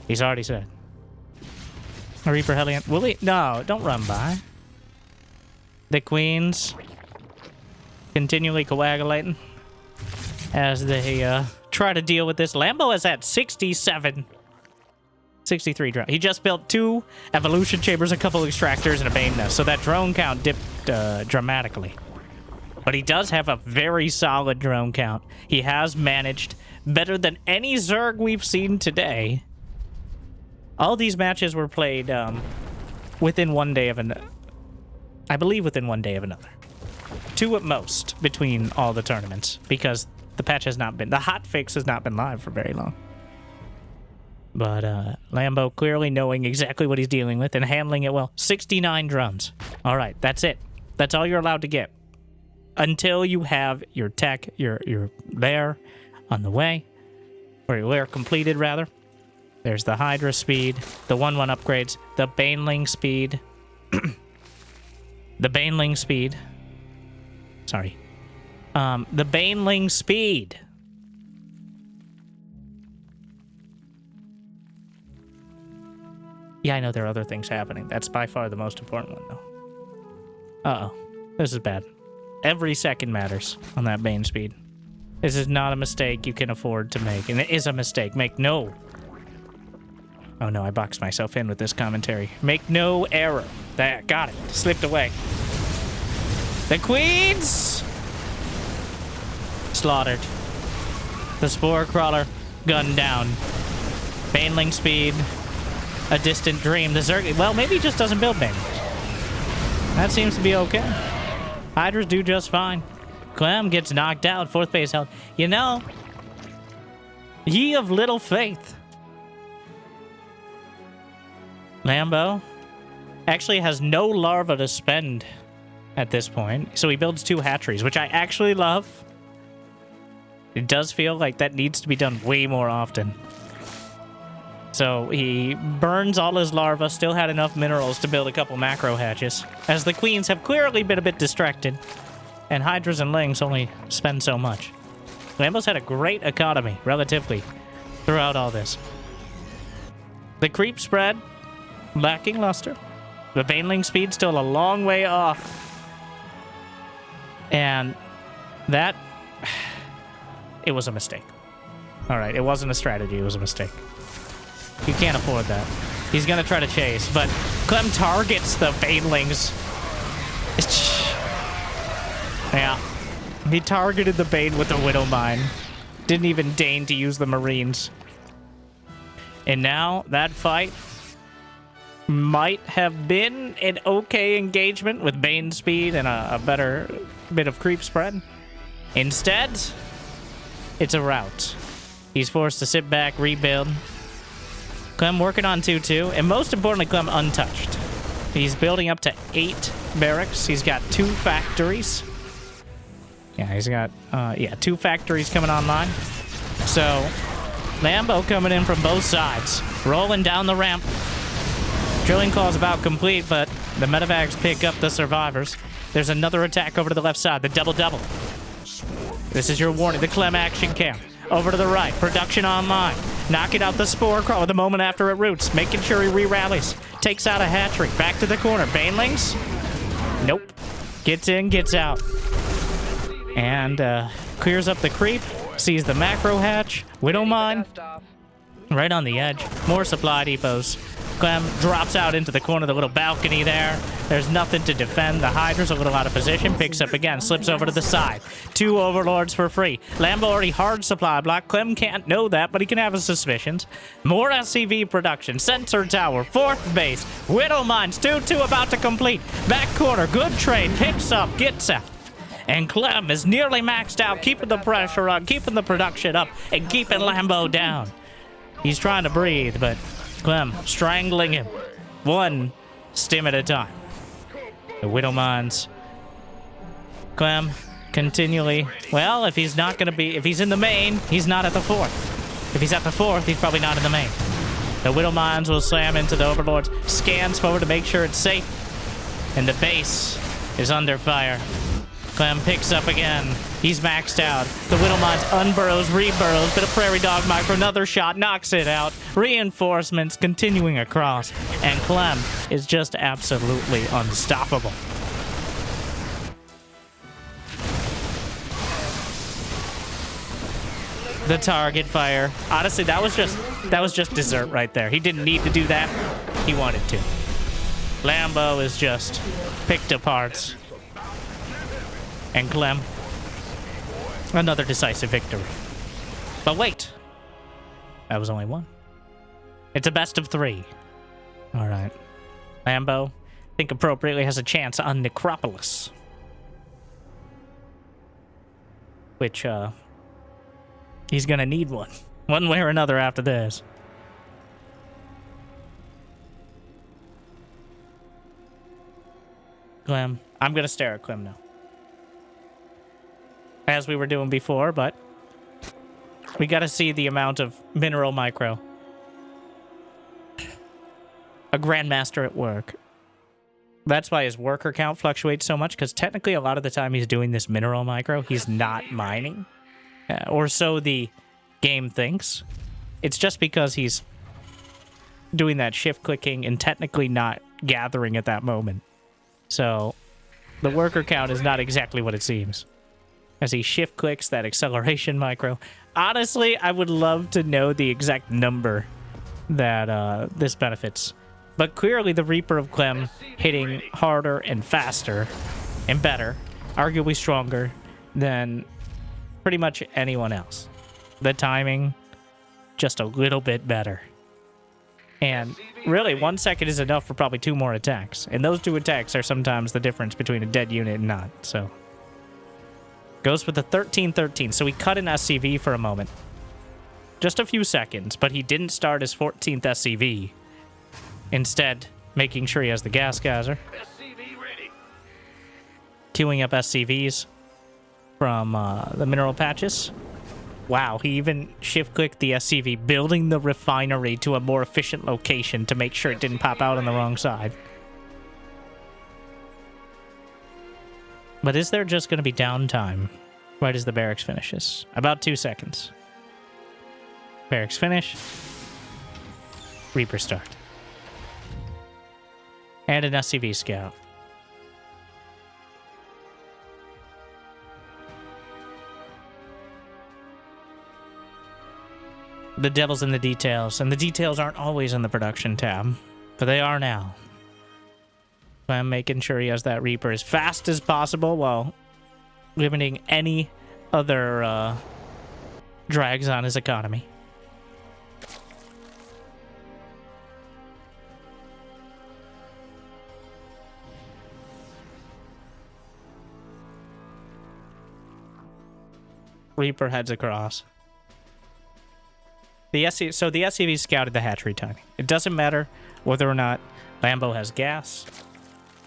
He's already said. A Reaper Hellion. Will he? No, don't run by. The Queens continually coagulating as they try to deal with this. Lambo is at 67. 63 drone. He just built 2 evolution chambers, a couple extractors, and a Bane nest. So that drone count dipped dramatically. But he does have a very solid drone count. He has managed better than any Zerg we've seen today. All these matches were played within 1 day of I believe within 1 day of another. 2 at most between all the tournaments because the patch has not been... The hotfix has not been live for very long. But Lambo clearly knowing exactly what he's dealing with and handling it well. 69 drones. All right, that's it. That's all you're allowed to get. Until you have your tech, your lair on the way. Or your lair completed, rather. There's the Hydra speed, the 1-1 upgrades, the Baneling speed. The Baneling speed. Sorry. The Baneling speed. Yeah, I know there are other things happening. That's by far the most important one, though. Uh-oh. This is bad. Every second matters on that Bane speed. This is not a mistake you can afford to make. And it is a mistake. Make no... Oh no, I boxed myself in with this commentary. Make no error. That, got it. Slipped away. The Queens! slaughtered. The Spore Crawler gunned down. Baneling speed, a distant dream. The Zerg, well, maybe he just doesn't build Banelings. That seems to be okay. Hydras do just fine. Clem gets knocked out, 4th base health. You know, ye of little faith. Lambo actually has no larva to spend at this point, so he builds 2 hatcheries, which I actually love. It does feel like that needs to be done way more often. So he burns all his larvae, still had enough minerals to build a couple macro hatches, as the queens have clearly been a bit distracted, and hydras and lings only spend so much. Lambo's had a great economy, relatively, throughout all this. The creep spread, lacking luster. The baneling speed still a long way off. And that, it was a mistake. All right, it wasn't a strategy, it was a mistake. You can't afford that. He's gonna try to chase, but Clem targets the banelings. Yeah. He targeted the Bane with the Widow Mine. Didn't even deign to use the Marines. And now, that fight might have been an okay engagement with Bane speed and a better bit of creep spread. Instead, it's a rout. He's forced to sit back, rebuild. Clem working on 2-2, and most importantly, Clem untouched. He's building up to 8 barracks. He's got 2 factories. Yeah, he's got 2 factories coming online. So, Lambo coming in from both sides, rolling down the ramp. Drilling Claw's about complete, but the medevacs pick up the survivors. There's another attack over to the left side, the double-double. This is your warning, the Clem action cam. Over to the right, production online. Knocking out the Spore Crawler the moment after it roots, making sure he re-rallies. Takes out a hatchery, back to the corner. Banelings? Nope. Gets in, gets out. And clears up the creep, sees the macro hatch, Widow Mine. Right on the edge. More supply depots. Clem drops out into the corner of the little balcony there. There's nothing to defend. The Hydra's a little out of position. Picks up again. Slips over to the side. 2 Overlords for free. Lambo already hard supply block. Clem can't know that, but he can have his suspicions. More SCV production. Sensor tower. 4th base. Widow Mines. 2-2 about to complete. Back corner. Good trade. Picks up. Gets out. And Clem is nearly maxed out. Keeping the pressure on. Keeping the production up. And keeping Lambo down. He's trying to breathe, but Clem strangling him. 1 stim at a time. The Widow Mines. Clem continually. Well, if he's not going to be... If he's in the main, he's not at the 4th. If he's at the 4th, he's probably not in the main. The Widow Mines will slam into the Overlords. Scans forward to make sure it's safe. And the base is under fire. Clem picks up again. He's maxed out. The Widow Mines unburrows, reburrows, but a Prairie Dog micro, another shot, knocks it out. Reinforcements continuing across. And Clem is just absolutely unstoppable. The target fire. Honestly, that was just dessert right there. He didn't need to do that. He wanted to. Lambo is just picked apart. And Clem, another decisive victory. But wait, that was only 1. It's a best of 3. All right. Lambo, I think appropriately, has a chance on Necropolis. Which, he's gonna need one way or another after this. Clem, I'm gonna stare at Clem now. As we were doing before, but we gotta see the amount of mineral micro. A Grandmaster at work. That's why his worker count fluctuates so much, because technically a lot of the time he's doing this mineral micro, he's not mining. Or so the game thinks. It's just because he's doing that shift clicking and technically not gathering at that moment. So the worker count is not exactly what it seems. As he shift clicks that acceleration micro. Honestly, I would love to know the exact number that this benefits. But clearly the Reaper of Clem hitting harder and faster and better, arguably stronger than pretty much anyone else. The timing, just a little bit better. And really, 1 second is enough for probably 2 more attacks. And those 2 attacks are sometimes the difference between a dead unit and not, so. Goes with the 13-13, so he cut an SCV for a moment. Just a few seconds, but he didn't start his 14th SCV. Instead, making sure he has the gas geyser. SCV ready. Queuing up SCVs from the mineral patches. Wow, he even shift-clicked the SCV, building the refinery to a more efficient location to make sure it didn't pop out on the wrong side. But is there just going to be downtime right as the barracks finishes? About 2 seconds. Barracks finish. Reaper start. And an SCV scout. The devil's in the details, and the details aren't always in the production tab, but they are now. So I'm making sure he has that Reaper as fast as possible while limiting any other drags on his economy. Reaper heads across. So the SCV scouted the hatchery timing. It doesn't matter whether or not Lambo has gas.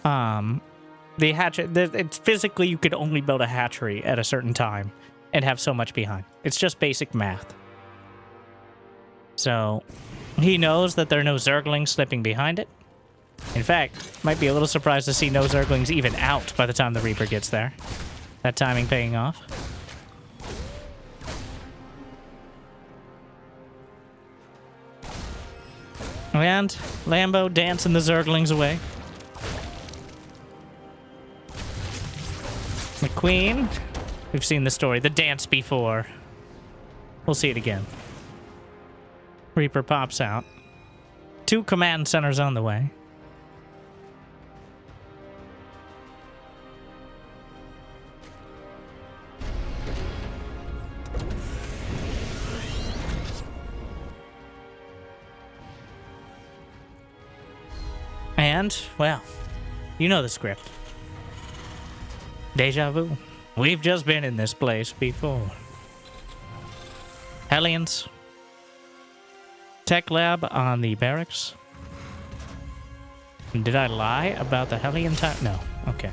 The hatchery, it's physically you could only build a hatchery at a certain time and have so much behind. It's just basic math. So he knows that there are no Zerglings slipping behind it. In fact, might be a little surprised to see no Zerglings even out by the time the Reaper gets there. That timing paying off. And Lambo dancing the Zerglings away. McQueen. We've seen the story, the dance before. We'll see it again. Reaper pops out. 2 command centers on the way. And, well, you know the script. Deja vu. We've just been in this place before. Hellions. Tech lab on the barracks. Did I lie about the Hellion time? No. Okay.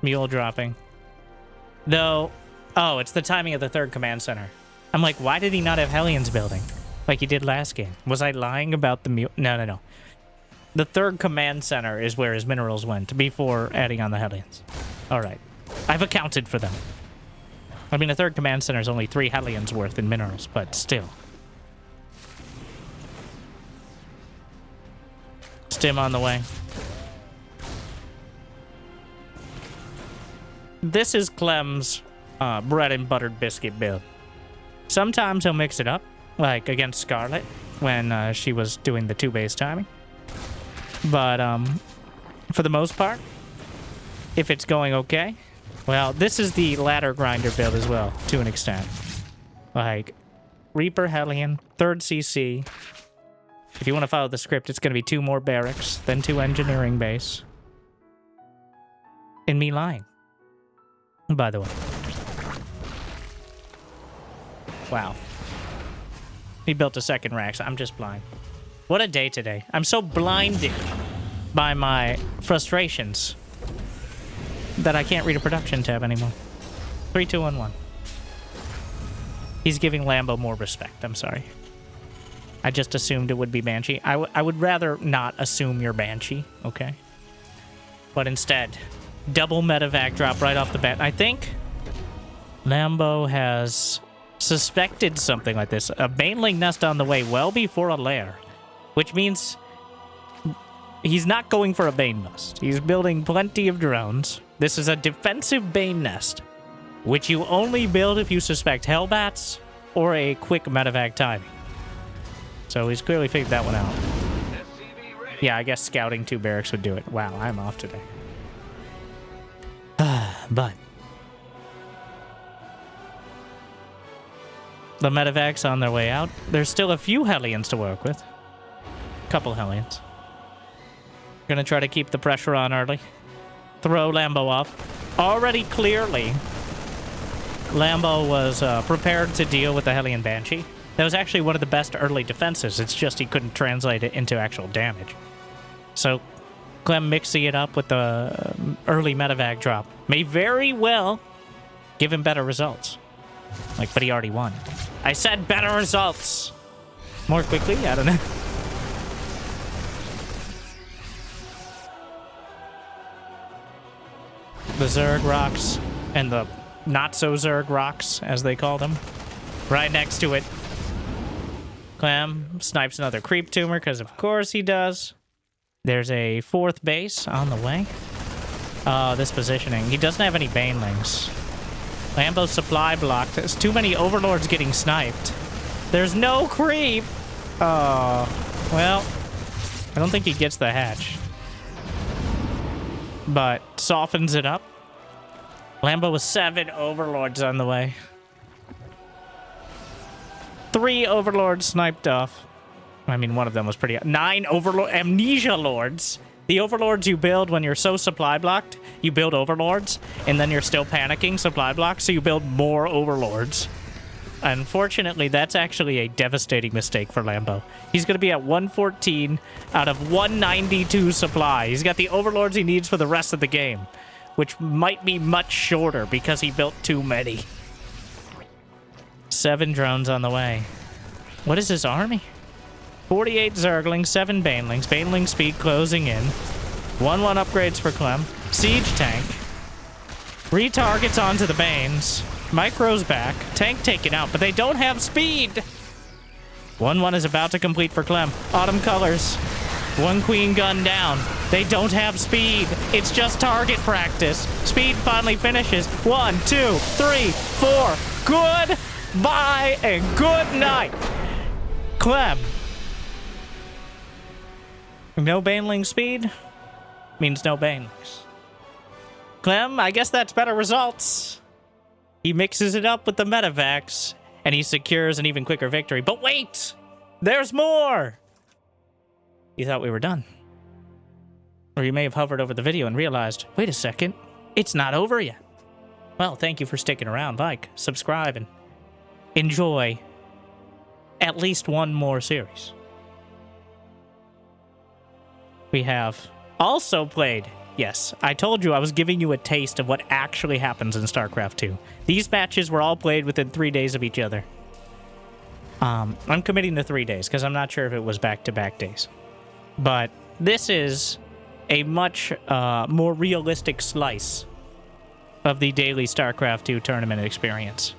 Mule dropping. Though, oh, it's the timing of the 3rd command center. I'm like, why did he not have Hellions building? Like he did last game. Was I lying about the mule? No. The 3rd command center is where his minerals went before adding on the Hellions. Alright. I've accounted for them. I mean, the 3rd command center is only 3 Hellions worth in minerals, but still. Stim on the way. This is Clem's bread and buttered biscuit build. Sometimes he'll mix it up, like against Scarlett when she was doing the 2-base timing. But for the most part, if it's going okay, well, this is the ladder grinder build as well, to an extent. Like, Reaper Hellion, 3rd CC. If you want to follow the script, it's going to be 2 more barracks, then 2 engineering base. And me lying. By the way. Wow. He built a 2nd rack, so I'm just blind. What a day today. I'm so blinded by my frustrations that I can't read a production tab anymore. 3, 2, 1, 1. He's giving Lambo more respect. I'm sorry. I just assumed it would be Banshee. I would rather not assume you're Banshee, okay? But instead, double medevac drop right off the bat. I think Lambo has suspected something like this. A Baneling nest on the way well before a lair. Which means he's not going for a Bane nest. He's building plenty of drones. This is a defensive Bane nest, which you only build if you suspect Hellbats or a quick medevac timing. So he's clearly figured that one out. Yeah, I guess scouting 2 barracks would do it. Wow, I'm off today. But The medevac's on their way out. There's still a few Hellions to work with. Couple Hellions. Gonna try to keep the pressure on early. Throw Lambo off. Already clearly, Lambo was prepared to deal with the Hellion Banshee. That was actually one of the best early defenses. It's just he couldn't translate it into actual damage. So, Clem mixing it up with the early medevac drop may very well give him better results. Like, but he already won. I said better results! More quickly? I don't know. The Zerg rocks and the not-so-Zerg rocks, as they call them. Right next to it. Clem snipes another creep tumor, because of course he does. There's a 4th base on the way. Oh, this positioning. He doesn't have any banelings. Lambo's supply blocked. There's too many overlords getting sniped. There's no creep! Oh, well, I don't think he gets the hatch. But softens it up. Lambo with 7 overlords on the way. 3 overlords sniped off. I mean, one of them was pretty... 9 overlord... Amnesia lords. The overlords you build when you're so supply blocked, you build overlords, and then you're still panicking supply blocked, so you build more overlords. Unfortunately, that's actually a devastating mistake for Lambo. He's going to be at 114 out of 192 supply. He's got the overlords he needs for the rest of the game, which might be much shorter because he built too many. 7 drones on the way. What is his army? 48 Zerglings, 7 Banelings. Baneling speed closing in. 1-1 upgrades for Clem. Siege tank. Retargets onto the Banes. Micro's back. Tank taken out, but they don't have speed. 1-1 is about to complete for Clem. Autumn colors. 1 queen gun down. They don't have speed. It's just target practice. Speed finally finishes. 1, 2, 3, 4. Goodbye and good night. Clem. No Baneling speed means no Banelings. Clem, I guess that's better results. He mixes it up with the medevacs, and he secures an even quicker victory. But wait! There's more! You thought we were done. Or you may have hovered over the video and realized, wait a second, it's not over yet. Well, thank you for sticking around. Like, subscribe, and enjoy at least one more series. We have also played... Yes, I told you I was giving you a taste of what actually happens in StarCraft 2. These matches were all played within 3 days of each other. I'm committing to 3 days, because I'm not sure if it was back-to-back days. But this is a much more realistic slice of the daily StarCraft 2 tournament experience.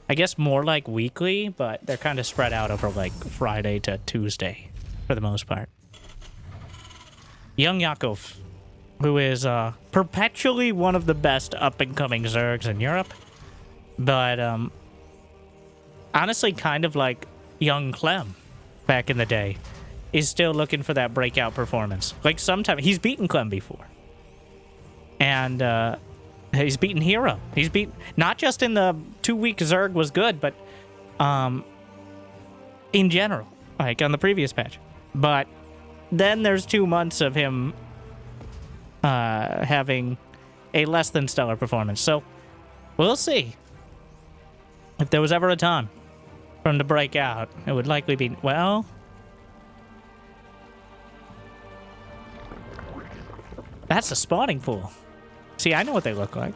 I guess more like weekly, but they're kind of spread out over like Friday to Tuesday, for the most part. Young Yakov, who is perpetually one of the best up-and-coming Zergs in Europe, but honestly kind of like young Clem back in the day, is still looking for that breakout performance. Like sometimes, he's beaten Clem before. And he's beaten Hero. He's beaten, not just in the 2-week Zerg was good, but in general, like on the previous patch. But then there's 2 months of him having a less than stellar performance. So we'll see. If there was ever a time for him to break out, it would likely be, well, that's a spawning pool. See, I know what they look like.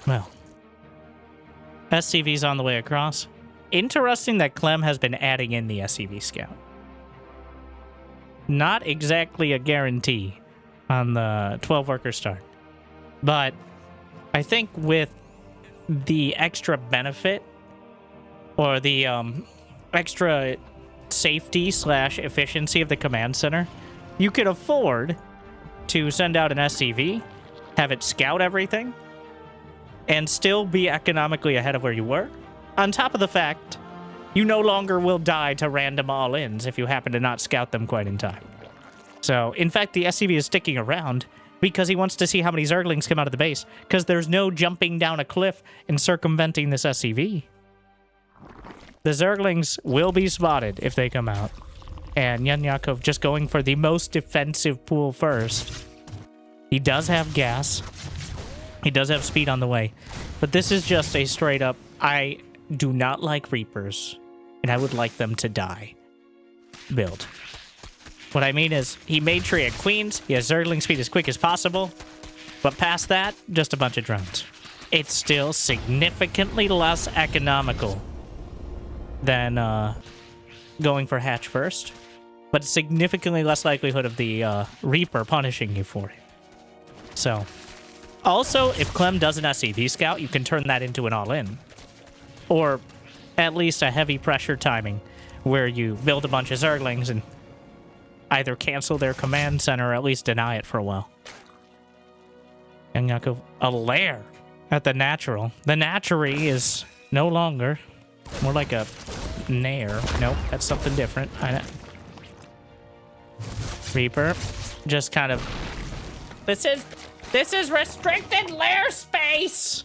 Well, SCV's on the way across. Interesting that Clem has been adding in the SCV scout. Not exactly a guarantee on the 12 worker start, but I think with the extra benefit or the extra safety / efficiency of the command center, you could afford to send out an SCV, have it scout everything, and still be economically ahead of where you were. On top of the fact, you no longer will die to random all-ins if you happen to not scout them quite in time. So, in fact, the SCV is sticking around because he wants to see how many Zerglings come out of the base, because there's no jumping down a cliff and circumventing this SCV. The Zerglings will be spotted if they come out. And Yan Yakov just going for the most defensive pool first. He does have gas. He does have speed on the way. But this is just a straight up, I do not like Reapers, and I would like them to die build. What I mean is, he made sure he had Queens, he has Zergling speed as quick as possible, but past that, just a bunch of drones. It's still significantly less economical than going for hatch first, but significantly less likelihood of the Reaper punishing you for it. So, also, if Clem does an SCV scout, you can turn that into an all-in. Or at least a heavy pressure timing, where you build a bunch of Zerglings and either cancel their command center or at least deny it for a while. And Yakov, a lair at the natural. The natchery is no longer, more like a nair. Nope, that's something different. Reaper, just kind of, this is restricted lair space.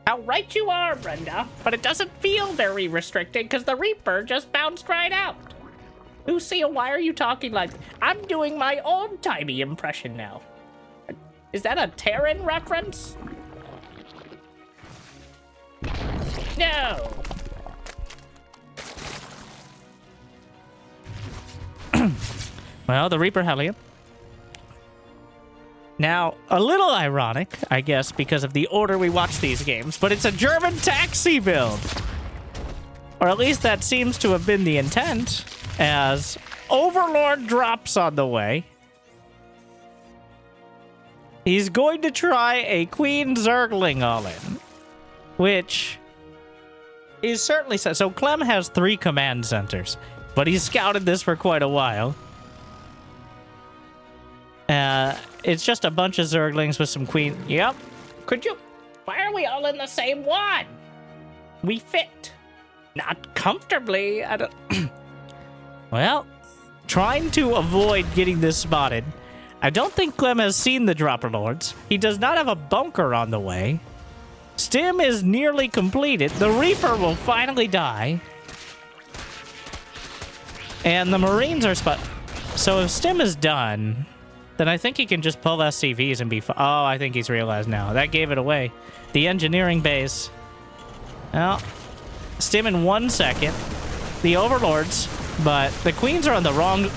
How right you are, Brenda, but it doesn't feel very restricted because the Reaper just bounced right out. Lucia, why are you talking like... I'm doing my old-timey impression now. Is that a Terran reference? No. Well, the Reaper Hellion. Now, a little ironic, I guess, because of the order we watch these games, but it's a German taxi build. Or at least that seems to have been the intent, as Overlord drops on the way. He's going to try a Queen Zergling all-in, which is certainly... So Clem has 3 command centers, but he's scouted this for quite a while. It's just a bunch of Zerglings with some Queen... Yep. Could you... Why are we all in the same one? We fit. Not comfortably. I don't... Well, trying to avoid getting this spotted. I don't think Clem has seen the Dropper Lords. He does not have a bunker on the way. Stim is nearly completed. The Reaper will finally die. And the Marines are spot... So if Stim is done, then I think he can just pull SCVs and be... Oh, I think he's realized now. That gave it away. The engineering base. Well, Stim in 1 second. The Overlords, but the Queens are on the wrong...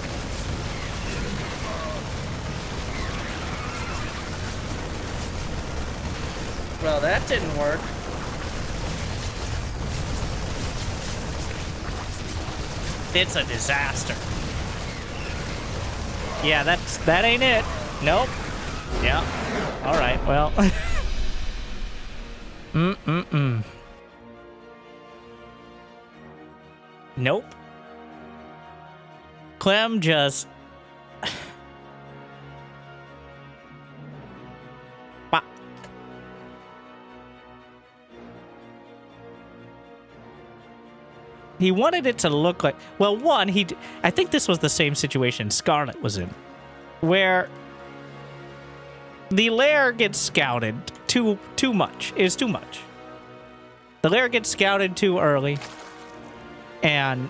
Well, that didn't work. It's a disaster. Yeah, that ain't it. Nope. Yeah. All right. Well. Nope. Clem just... He wanted it to look like... Well, one, I think this was the same situation Scarlett was in, where the lair gets scouted too much. Is too much. The lair gets scouted too early, and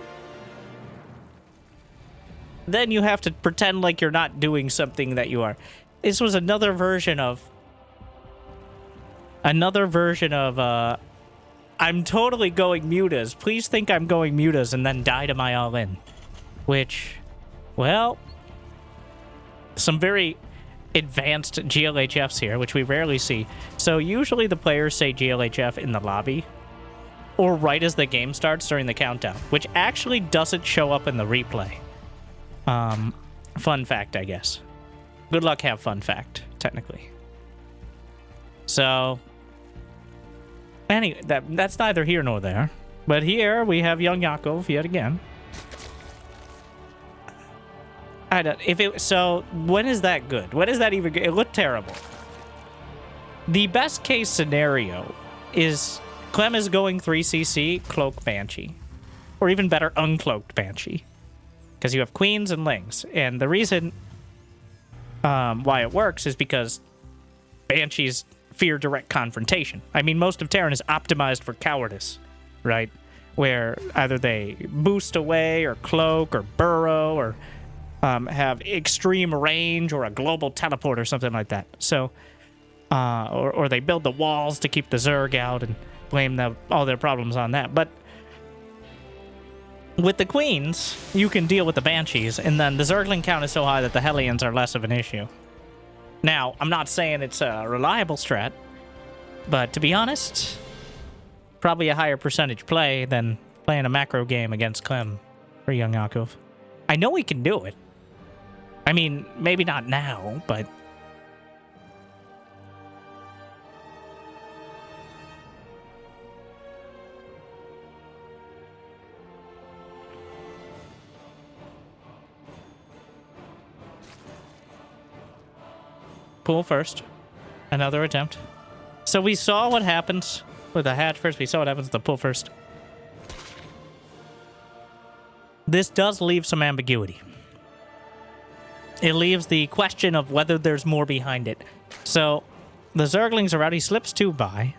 then you have to pretend like you're not doing something that you are. This was another version of... I'm totally going mutas. Please think I'm going mutas and then die to my all-in. Which, well, some very advanced GLHFs here, which we rarely see. So usually the players say GLHF in the lobby, or right as the game starts during the countdown, which actually doesn't show up in the replay. Fun fact, I guess. Good luck, have fun fact, technically. So... Anyway, that's neither here nor there. But here we have young Yakov yet again. So when is that good? When is that even good? It looked terrible. The best case scenario is Clem is going 3cc, Cloak Banshee. Or even better, Uncloaked Banshee. Because you have Queens and Lings. And the reason why it works is because Banshees fear direct confrontation. I mean, most of Terran is optimized for cowardice, right? Where either they boost away, or cloak, or burrow, or have extreme range, or a global teleport, or something like that. So, or they build the walls to keep the Zerg out and blame all their problems on that. But with the Queens, you can deal with the Banshees, and then the Zergling count is so high that the Hellions are less of an issue. Now, I'm not saying it's a reliable strat, but to be honest, probably a higher percentage play than playing a macro game against Clem or Young Yakov. I know he can do it. I mean, maybe not now, but... Pool first. Another attempt. So we saw what happens with the hatch first. We saw what happens with the pull first. This does leave some ambiguity. It leaves the question of whether there's more behind it. So the Zerglings are out. He slips 2 by.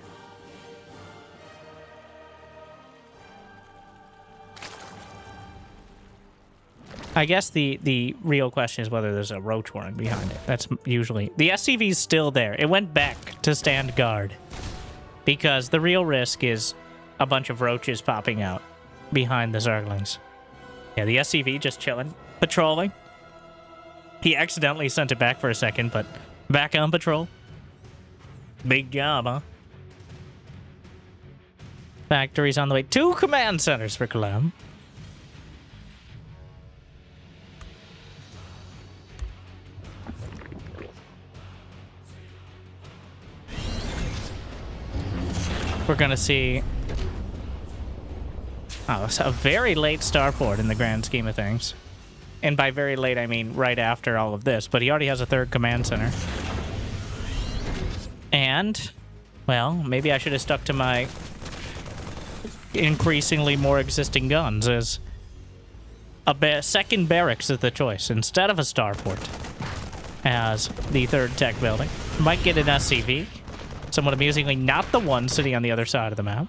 I guess the real question is whether there's a roach warren behind it. That's usually... The SCV's still there. It went back to stand guard. Because the real risk is a bunch of roaches popping out behind the Zerglings. Yeah, the SCV just chilling, patrolling. He accidentally sent it back for a second, but back on patrol. Big job, huh? Factories on the way. 2 command centers for Clem. We're gonna see... Oh, it's a very late starport in the grand scheme of things. And by very late, I mean right after all of this. But he already has a 3rd command center. And, well, maybe I should have stuck to my increasingly more existing guns as a second barracks is the choice instead of a starport as the 3rd tech building. Might get an SCV. Somewhat amusingly, not the one sitting on the other side of the map.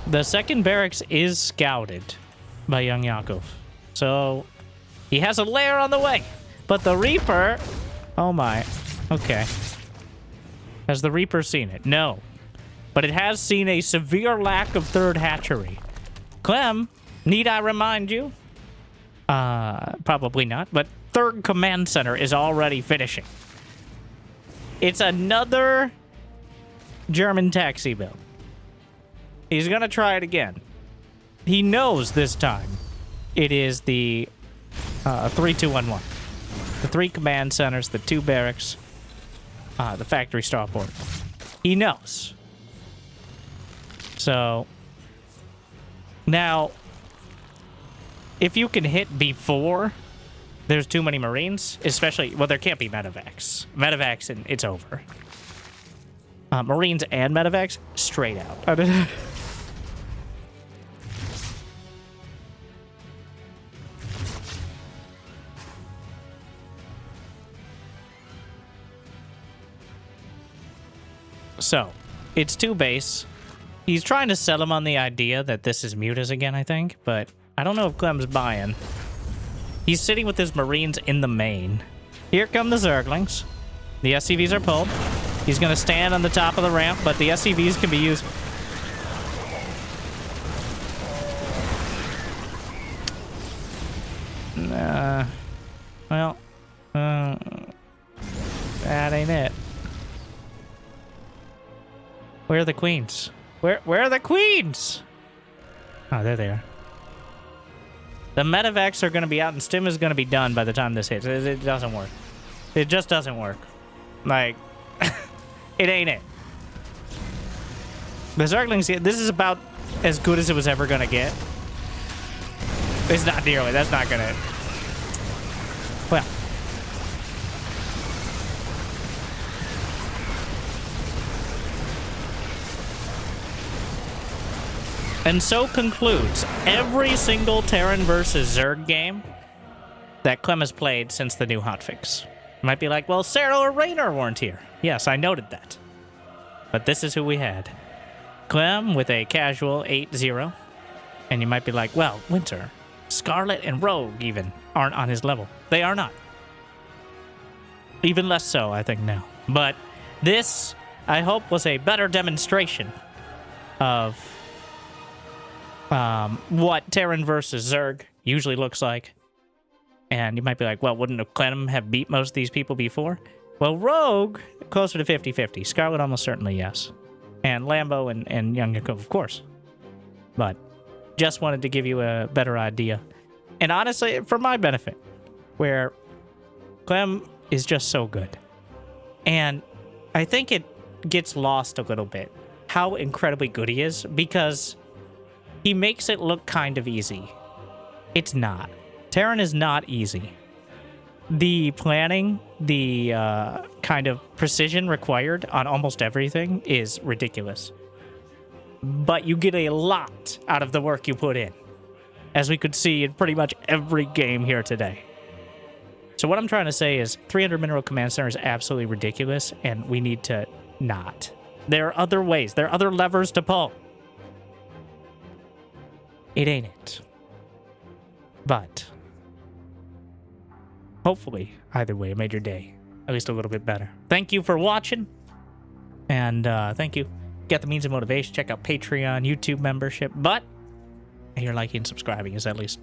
The 2nd barracks is scouted by Young Yakov. So, he has a lair on the way. But the Reaper... Oh my. Okay. Has the Reaper seen it? No. But it has seen a severe lack of 3rd hatchery. Clem, need I remind you? Probably not. But 3rd command center is already finishing. It's another German taxi build. He's going to try it again. He knows this time it is the 3-2-1-1. The 3 command centers, the 2 barracks, the factory starport. He knows. So, now, if you can hit before there's too many Marines, especially... Well, there can't be medevacs. Medevacs, and it's over. Marines and medevacs, straight out. So, it's 2 base. He's trying to sell him on the idea that this is Mutas again, I think, but I don't know if Clem's buying. He's sitting with his Marines in the main. Here come the Zerglings. The SCVs are pulled. He's going to stand on the top of the ramp, but the SCVs can be used... Well, that ain't it. Where are the queens? Where are the queens? Oh, there they are. The medevacs are going to be out, and stim is going to be done by the time this hits. It doesn't work. It just doesn't work. Like, it ain't it. The Zerglings, this is about as good as it was ever going to get. It's not nearly. That's not going to... Well. And so concludes every single Terran versus Zerg game that Clem has played since the new hotfix. You might be like, well, Sarah or Raynor weren't here. Yes, I noted that. But this is who we had. Clem with a casual 8-0. And you might be like, well, Winter, Scarlett and Rogue even aren't on his level. They are not. Even less so, I think, now. But this, I hope, was a better demonstration of what Terran versus Zerg usually looks like. And you might be like, well, wouldn't a Clem have beat most of these people before? Well, Rogue, closer to 50-50. Scarlett, almost certainly, yes. And Lambo and Young Yakov, of course. But just wanted to give you a better idea. And honestly, for my benefit, where Clem is just so good. And I think it gets lost a little bit how incredibly good he is, because he makes it look kind of easy. It's not. Terran is not easy. The planning, the kind of precision required on almost everything is ridiculous. But you get a lot out of the work you put in, as we could see in pretty much every game here today. So what I'm trying to say is 300 Mineral Command Center is absolutely ridiculous, and we need to not. There are other ways. There are other levers to pull. It ain't it. But hopefully, either way, it made your day at least a little bit better. Thank you for watching. And thank you. Get the means of motivation. Check out Patreon, YouTube membership. But your liking and subscribing is at least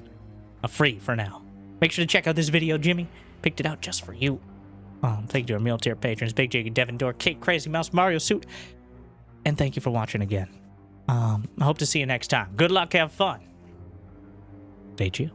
a free for now. Make sure to check out this video. Jimmy picked it out just for you. Thank you to our meal tier patrons, Big Jiggy, Devin Door, Kate, Crazy Mouse, Mario Suit. And thank you for watching again. I hope to see you next time. Good luck. Have fun. Stay chill.